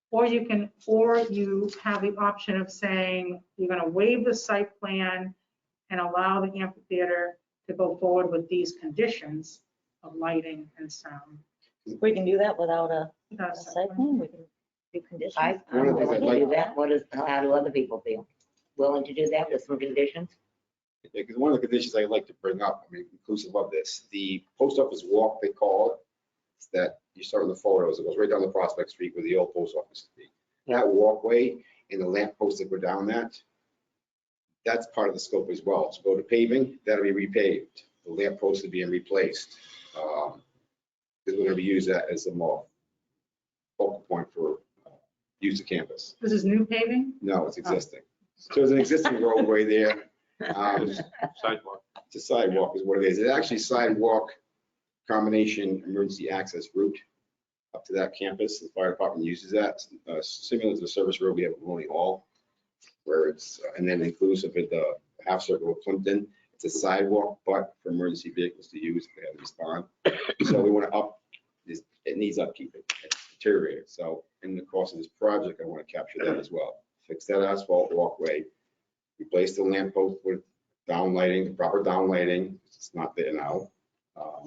Or you have the option of saying, you're gonna waive the site plan and allow the amphitheater to go forward with these conditions of lighting and sound. We can do that without a Without a site plan, we can do conditions. I'm One of the things willing I'd to do like- that. How do other people feel? Willing to do that with some conditions? Because one of the conditions I'd like to bring up, I mean, inclusive of this, the post office walk, they call it, is that you start in the photos, it goes right down the Prospect Street where the old post office used to be. That walkway and the lamp posts that go down that's part of the scope as well. So go to paving, that'll be repaved. The lamp posts are being replaced. Because we're gonna be using that as a more focal point for use of campus. This is new paving? No, it's existing. So there's an existing roadway there. Sidewalk. It's a sidewalk is what it is. It's actually sidewalk combination emergency access route up to that campus. The fire department uses that, similar to the service road we have at Mooney Hall, where it's, and then inclusive of the half circle of Plimpton. It's a sidewalk, but for emergency vehicles to use if they have to respond. So we want to it needs upkeep. It's deteriorated. So in the course of this project, I want to capture that as well. Fix that asphalt walkway, replace the lamp post with downlighting, proper downlighting. It's not there now. I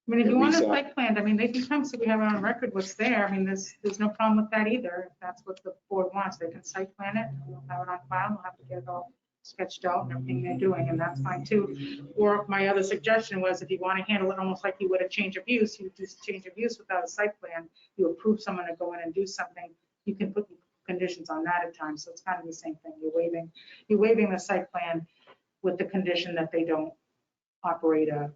mean, if you And want a we saw- site plan, they can come so we have it on record what's there. I mean, there's no problem with that either. If that's what the board wants, they can site plan it. We'll have it on file. We'll have to get it all sketched out and everything they're doing, and that's fine too. Or my other suggestion was if you want to handle it almost like you would a change of use, you just change of use without a site plan, you approve someone to go in and do something, you can put conditions on that at times. So it's kind of the same thing. You're waiving the site plan with the condition that they don't operate a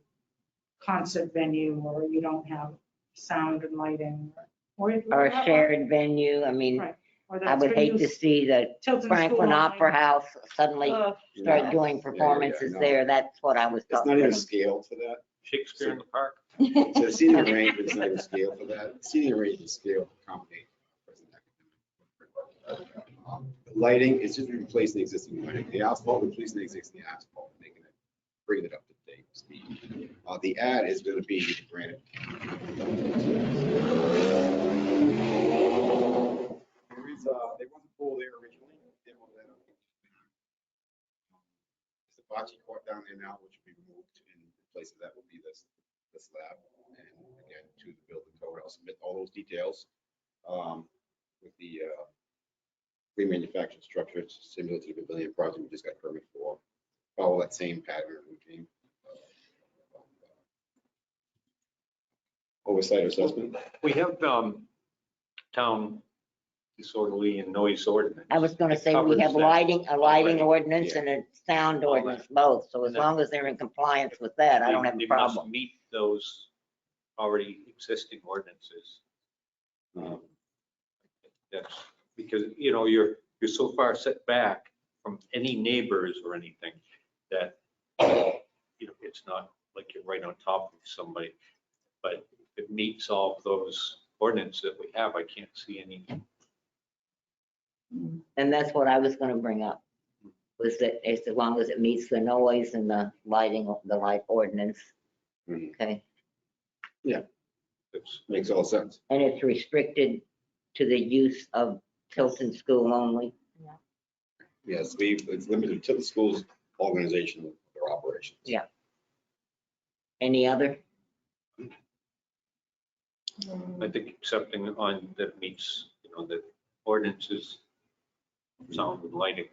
concert venue, or you don't have sound and lighting, Or a shared venue. I mean, Right. Or I that's would for hate to use. see the Tilton Franklin School Opera only. House suddenly Ugh, start doing performances no. there. That's what I was It's not talking even about. scale for that. Shakespeare in the Park. So the seating arrangement's not even scale for that. Seating arrangement scale to accommodate. Lighting is just replacing the existing lighting. The asphalt, replacing the existing asphalt, making it, bringing it up to date speed. The ad is going to be granite. They want the pool there originally. They want that up. There's a bocce court down there now, which will be removed. In place of that will be this slab. And again, to the building code, I'll submit all those details with the pre-manufactured structure. It's similar to the pavilion project we just got permit for. Follow that same pattern routine. Oversight assessment. We have town disorderly and noise ordinance. I was gonna that say, we covers have that lighting already. ordinance Yeah. and a sound All that. ordinance both. So as And that- long as they're in compliance with that, I don't have a They must problem. meet those already existing ordinances. That's because, you're so far set back from any neighbors or anything that, it's not like you're right on top of somebody. But if it meets all of those ordinances that we have, I can't see any. And that's what I was gonna bring up, was that as long as it meets the noise and the lighting, the light ordinance, Mhm. okay? It's Makes all sense. And it's restricted to the use of Tilton School only. Yes, it's limited to the school's organization, their operations. Yeah. Any other? I think accepting on that meets, the ordinances, sound and lighting.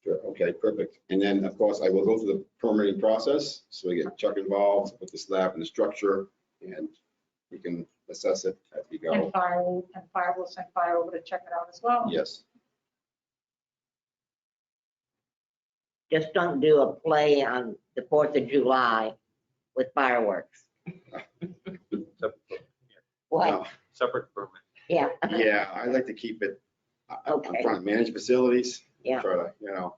Sure, okay, perfect. And then, of course, I will go through the permitting process, so we get Chuck involved with the slab and the structure, and we can assess it as we go. And fire will send fire over to check it out as well. Yes. Just don't do a play on the 4th of July with fireworks. What? No. Separate permit. Yeah. Yeah, I like to keep it, I'm Okay. trying to manage facilities. Yeah. Try to, you know,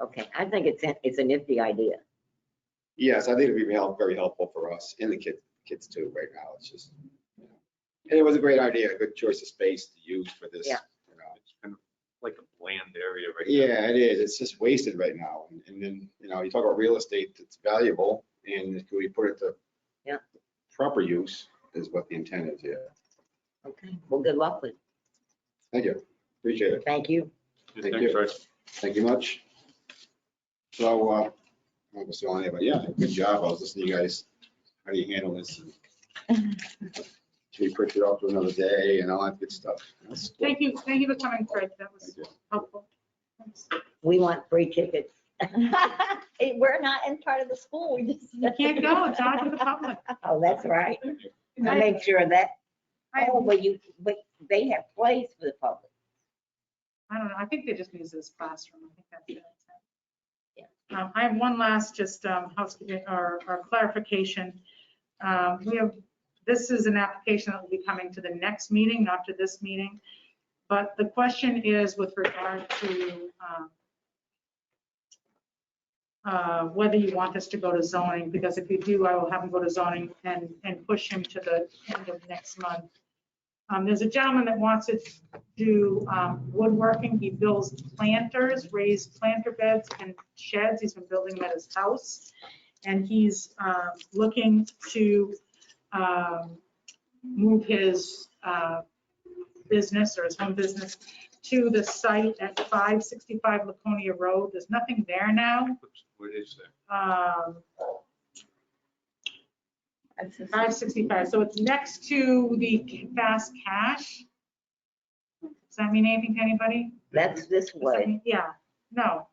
Okay, I think it's a nifty idea. yes, I think it'd be very helpful for us and the kids too right now. It's just, you know. And it was a great idea, a good choice of space to use for this. Yeah. You know. It's kind of like a bland area right now. Yeah, it is. It's just wasted right now. And then, you know, you talk about real estate that's valuable and can we put it to Yeah. proper use is what the intent is, yeah. Okay, well, good luck with it. Thank you. Appreciate it. Thank you. Thank Thanks, you. Fred. Thank you much. So, I won't say on it, but yeah, good job. I was listening to you guys. How do you handle this? Should we push it off to another day and all that good stuff? That's good. Thank you for coming, Fred. That was Thank you. helpful. Thanks. We want free tickets. We're not in part of the school. We just. You can't go, it's not to the public. Oh, that's right. I make sure of that. Oh, but they have plays for the public. I don't know, I think they just use this classroom. I think that's it. Yeah. I have one last just housekeeping or clarification. This is an application that will be coming to the next meeting, not to this meeting. But the question is with regard to whether you want this to go to zoning, because if you do, I will have him go to zoning and push him to the end of next month. There's a gentleman that wants to do woodworking. He builds planters, raised planter beds and sheds. He's been building them at his house. And he's looking to move his business or his home business to the site at 565 Laconia Road. There's nothing there now. What is that? 565, so it's next to the Fast Cash. Does that mean anything to anybody? That's this way. Yeah, no.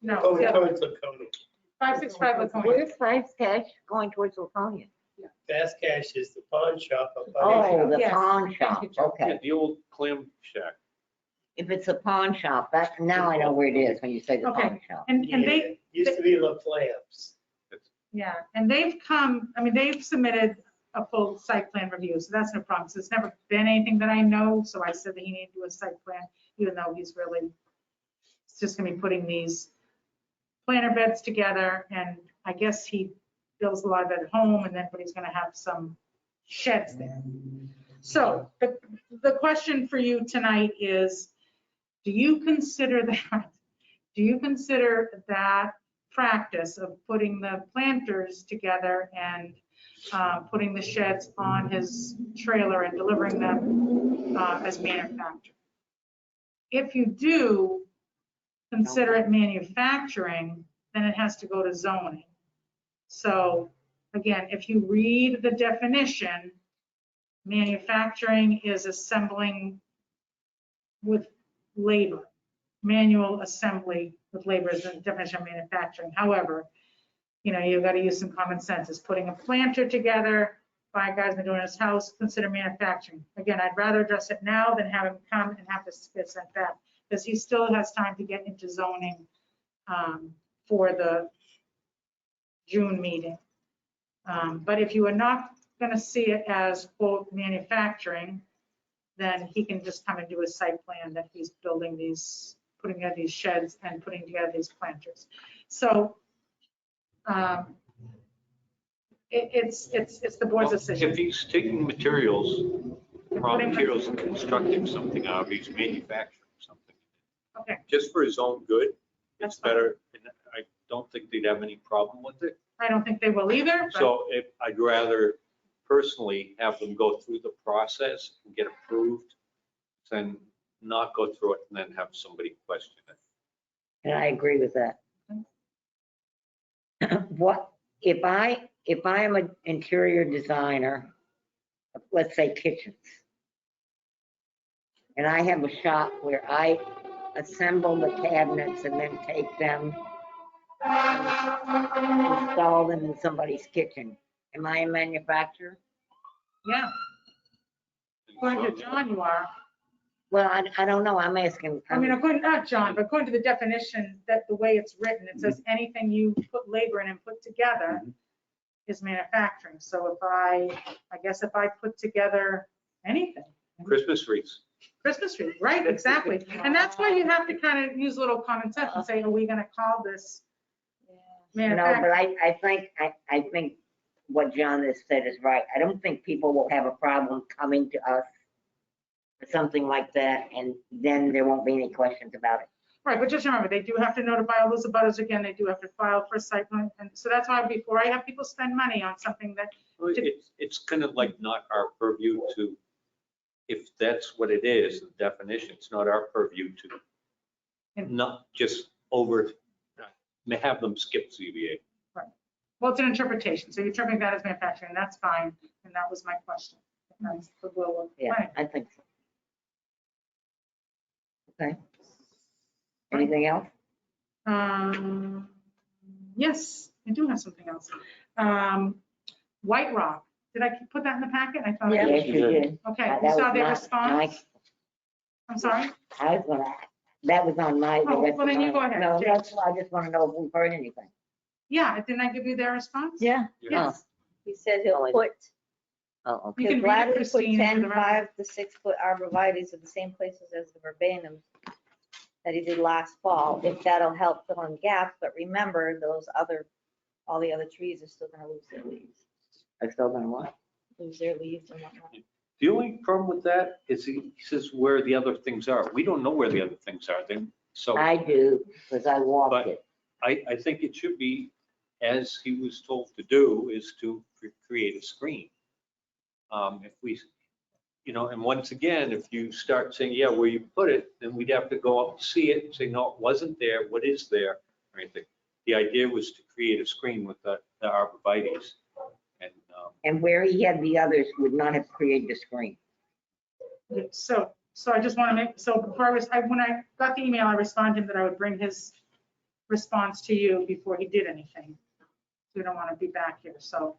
No, Oh, it's the other- towards Laconia. 565 Laconia. Where's Five Cash going towards Laconia? Fast Cash is the pawn shop. up by Oh, the Yes. pawn shop. Thank you, Joe. Okay. Yeah, the old clam shack. If it's a pawn shop, now I know where it is when you say the Okay. pawn shop. And Yeah, they, used to be La Flam's. yeah, and they've come, I mean, they've submitted a full site plan review, so that's no problem. So it's never been anything that I know, so I said that he needed to do a site plan, even though he's really, it's just gonna be putting these planter beds together, and I guess he builds a lot of it at home, and then, but he's gonna have some sheds there. So the question for you tonight is, do you consider that practice of putting the planters together and putting the sheds on his trailer and delivering them as manufactured? If you do consider it manufacturing, then it has to go to zoning. So again, if you read the definition, manufacturing is assembling with labor. Manual assembly with labor is the definition of manufacturing. However, you know, you've got to use some common sense. Is putting a planter together, 5 guys been doing his house, consider manufacturing. Again, I'd rather address it now than have him come and have this get sent back, because he still has time to get into zoning for the June meeting. But if you are not going to see it as quote manufacturing, then he can just come and do a site plan that he's building these, putting together these sheds and putting together these planters. So it's the board's decision. If he's taking materials, raw Putting- materials and constructing something out, he's manufacturing something. Okay, Just for his own good, That's it's fine. better. And I don't think they'd have any problem with it. I don't think they will either, but So if, I'd rather personally have them go through the process and get approved than not go through it and then have somebody question it. And I agree with that. What, if I am an interior designer, let's say kitchens, and I have a shop where I assemble the cabinets and then take them, install them in somebody's kitchen, am I a manufacturer? yeah, according to John, you are. Well, I don't know, I'm asking. I mean, according, not John, but according to the definition, that the way it's written, it says anything you put labor in and put together is manufacturing. So if I guess if I put together anything. Christmas trees. Christmas tree, right, exactly. And that's why you have to kind of use a little common sense and say, are we gonna call this No, manufacturing? but I think what John has said is right. I don't think people will have a problem coming to us for something like that, and then there won't be any questions about it. Right, but just remember, they do have to notify all those abutters again, they do have to file for a site plan. And so that's why before I have people spend money on something that, It's kind of like not our purview to, if that's what it is, the definition, it's not our purview to not just have them skip ZBA. well, it's an interpretation. So you're interpreting that as manufacturing, that's fine. And that was my question. That's the will of the Yeah, plan. I think so. Okay. Anything else? Yes, I do have something else. White Rock, did I put that in the packet? I thought. I Yes, did. you did. Okay, That you was saw their not response? I'm sorry? I was gonna, that was on my. Oh, well, then you go ahead, No, Jay. that's why I just want to know if we've heard anything. Yeah, didn't I give you their response? Yeah, Yes. he said he'll put, Oh, okay. You can he'll read it, gladly put Christine, for 10 the record. 5 to 6 foot arborvitae's at the same places as the verbenums that he did last fall, if that'll help fill in gaps. But remember, all the other trees are still gonna lose their leaves, I still gonna what? lose their leaves and whatnot. The only problem with that is he says where the other things are. We don't know where the other things are. Then, so I do, because I walked But- it. I think it should be, as he was told to do, is to create a screen. If we, and once again, if you start saying, yeah, where you put it, then we'd have to go up and see it and say, no, it wasn't there. What is there? Or anything. The idea was to create a screen with the arborvitae's. And where he had the others would not have created a screen. So I just want to make, so before when I got the email, I responded to him that I would bring his response to you before he did anything. We don't want to be back here, so.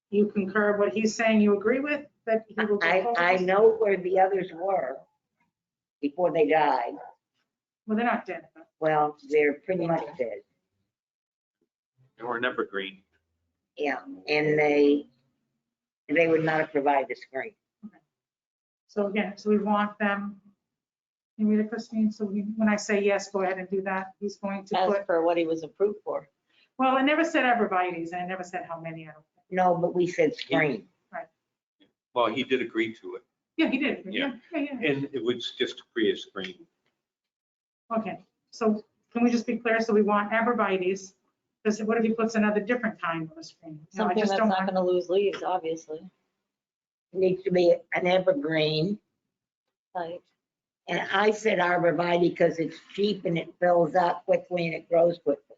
You concur what he's saying, you agree with, that he will. go forward? I know where the others were before they died. Well, they're not dead. but- Well, they're pretty much dead. And we're never green. Yeah, and they would not have provided a screen. So again, so we want them, can you read it, Christine? So when I say yes, go ahead and do that. He's going to As put, for what he was approved for. well, I never said arborvitae's, and I never said how many. I don't think. No, but we said screen. Well, he did agree to it. Yeah, he did. Yeah. Yeah. And it was just to create a screen. Okay, so can we just be clear? So we want arborvitae's, because what if he puts another different kind of a screen? No, I Something just that's don't not want. gonna lose leaves, obviously. Needs to be an evergreen. Like, And I said arborvitae because it's cheap and it fills out quickly and it grows quickly.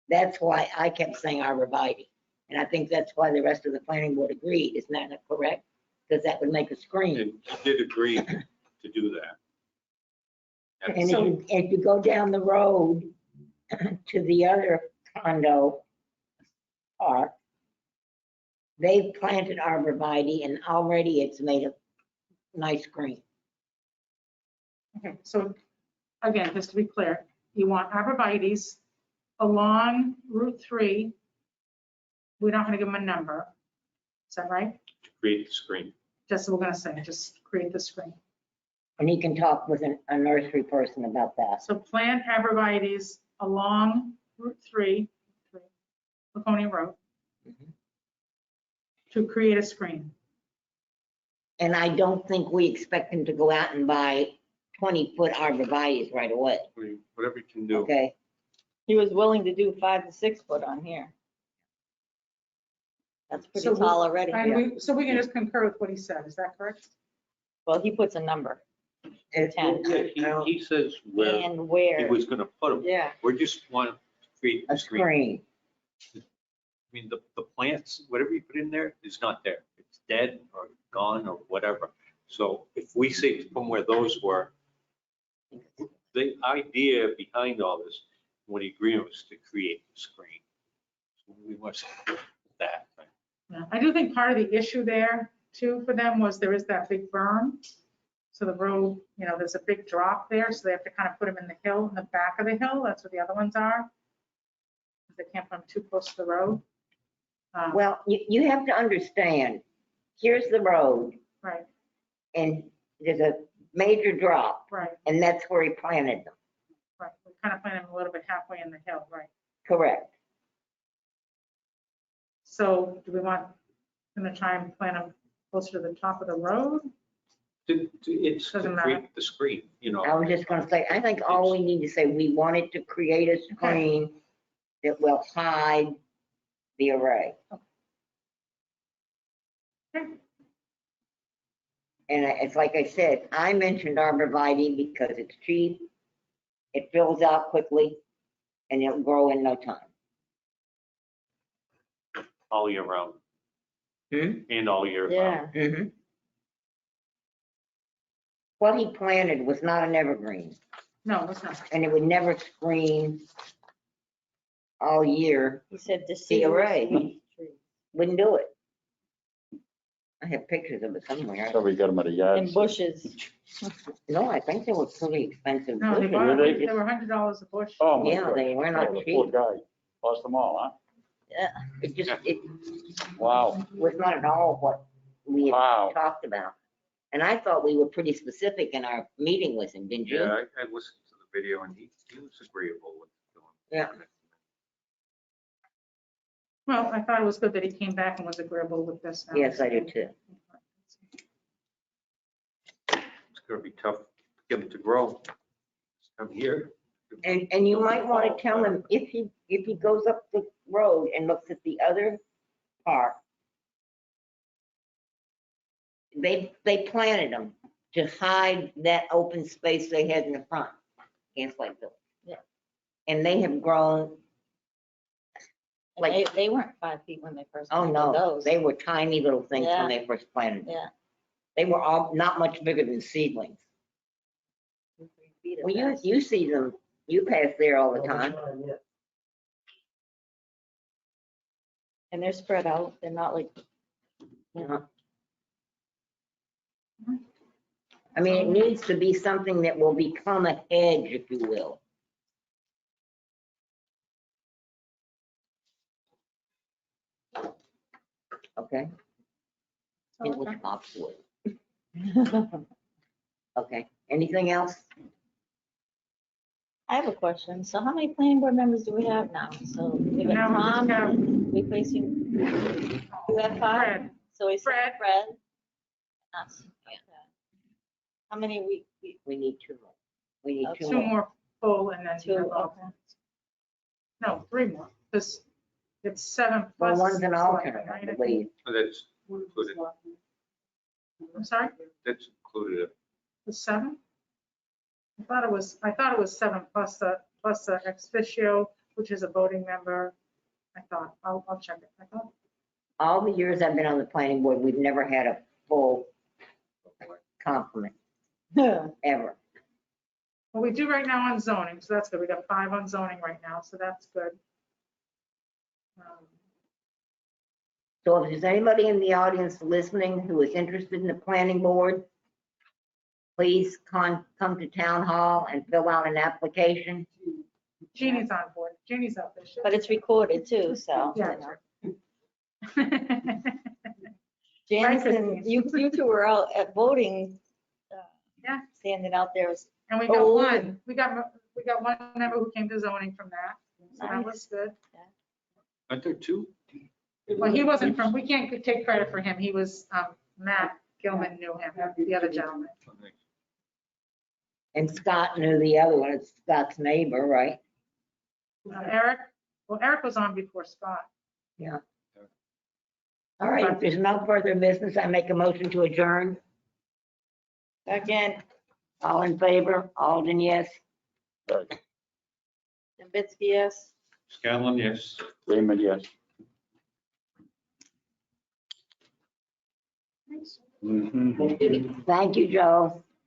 That's why I kept saying arborvitae. And I think that's why the rest of the planning board agreed. Isn't that correct? Because that would make a screen. And he did agree to do that. And if you go down the road to the other condo park, they've planted arborvitae and already it's made a nice green. Okay, so again, just to be clear, you want arborvitae's along Route 3. We're not gonna give them a number. Is that right? To create the screen. Just what we're gonna say, just create the screen. And he can talk with a nursery person about that. So plant arborvitae's along Route 3, Laconia Road, to create a screen. And I don't think we expect him to go out and buy 20-foot arborvitae's right away, Whatever you can do. okay? he was willing to do 5 to 6 foot on here. That's pretty So tall already. So we can just concur with what he said, is that correct? Well, he puts a number, It- 10. Yeah, he says where and he where. was gonna put them. Yeah, We just want to create A a screen. screen. I mean, the plants, whatever you put in there is not there. It's dead or gone or whatever. So if we say from where those were, the idea behind all this, what he agreed was to create the screen. So we must do that. Yeah, I do think part of the issue there too for them was there is that big berm. So the road, you know, there's a big drop there, so they have to kind of put them in the hill, in the back of the hill. That's where the other ones are. They can't put them too close to the road. Well, you have to understand, here's the road Right, and there's a major drop right, and that's where he planted them. right. We kind of plant them a little bit halfway in the hill, right? Correct. So do we want, gonna try and plant them closer to the top of the road? It's to Doesn't create matter. the screen, you know. I was just gonna say, I think all we need to say, we wanted to create a screen that will hide the array. Okay. And it's like I said, I mentioned arborvitae because it's cheap, it fills out quickly, and it'll grow in no time. All year round and all year round. Yeah. Mhm. What he planted was not an evergreen, No, it's not. and it would never screen all year, He said the array, deciduous trees wouldn't do it. I have pictures of it somewhere. So we got them at a yard. and bushes. No, I think they were pretty expensive. No, they bushes. bought, Were they? they were $100 a bush. Oh, my Yeah, God. they were not Oh, the cheap. Poor guy, lost them all, huh? Yeah. It just, it Wow, was not at all what we had wow. talked about. And I thought we were pretty specific in our meeting with him, didn't you? Yeah, I listened to the video and he was agreeable with doing. Yeah. Well, I thought it was good that he came back and was agreeable with this. now. Yes, I do too. It's gonna be tough to get them to grow. I'm here. And you might want to tell him, if he goes up the road and looks at the other part, they planted them to hide that open space they had in the front, against Lakeville. Yeah. And they have grown, And they weren't 5 feet when they first oh planted no, those. they were tiny little things Yeah. when they first planted them. Yeah. They were all not much bigger than seedlings. 3 feet at Well, best. you see them, you pass there all the time. And they're spread out. They're not like, I mean, it needs to be something that will become a hedge, if you will. Okay, it was boxwood. Okay, anything else? I have a question. So how many planning board members do we have now? So we got Now we just Tom have- replacing, you have 5? Fred, So we Fred. said Fred. Us. Okay. How many We need 2 more. We need Okay. 2 2 more. more full and then 2, you have okay. alternates. No, 3 more, because it's 7 Well, plus. one's an selectmen, alternate, I right? I believe. That's included. think. I'm sorry, That's included. the 7? I thought it was 7 plus the ex officio, which is a voting member. I thought, I'll check it. I thought, All the years I've been on the planning board, we've never had a full complement, ever. well, we do right now on zoning, so that's good. We got 5 on zoning right now, so that's good. So if there's anybody in the audience listening who is interested in the planning board, please come to town hall and fill out an application. Jeannie's on board. Jeannie's up there. But it's recorded too, so. Yeah. Janice Right, and you two were out at voting. Yeah. Standing out there. And we got Oh. one one member who came to zoning from that, so that was good. Aren't there 2? Well, he wasn't from, we can't take credit for him. He was, Matt Gilman knew him, the other gentleman. And Scott knew the other one, it's Scott's neighbor, right? Eric was on before Scott. Yeah. All right, if there's no further business, I make a motion to adjourn. Again, All in favor? Alden, yes? Bitsky, yes. Scanlon, yes. Raymond, yes. Mhm. Thank you, Joe.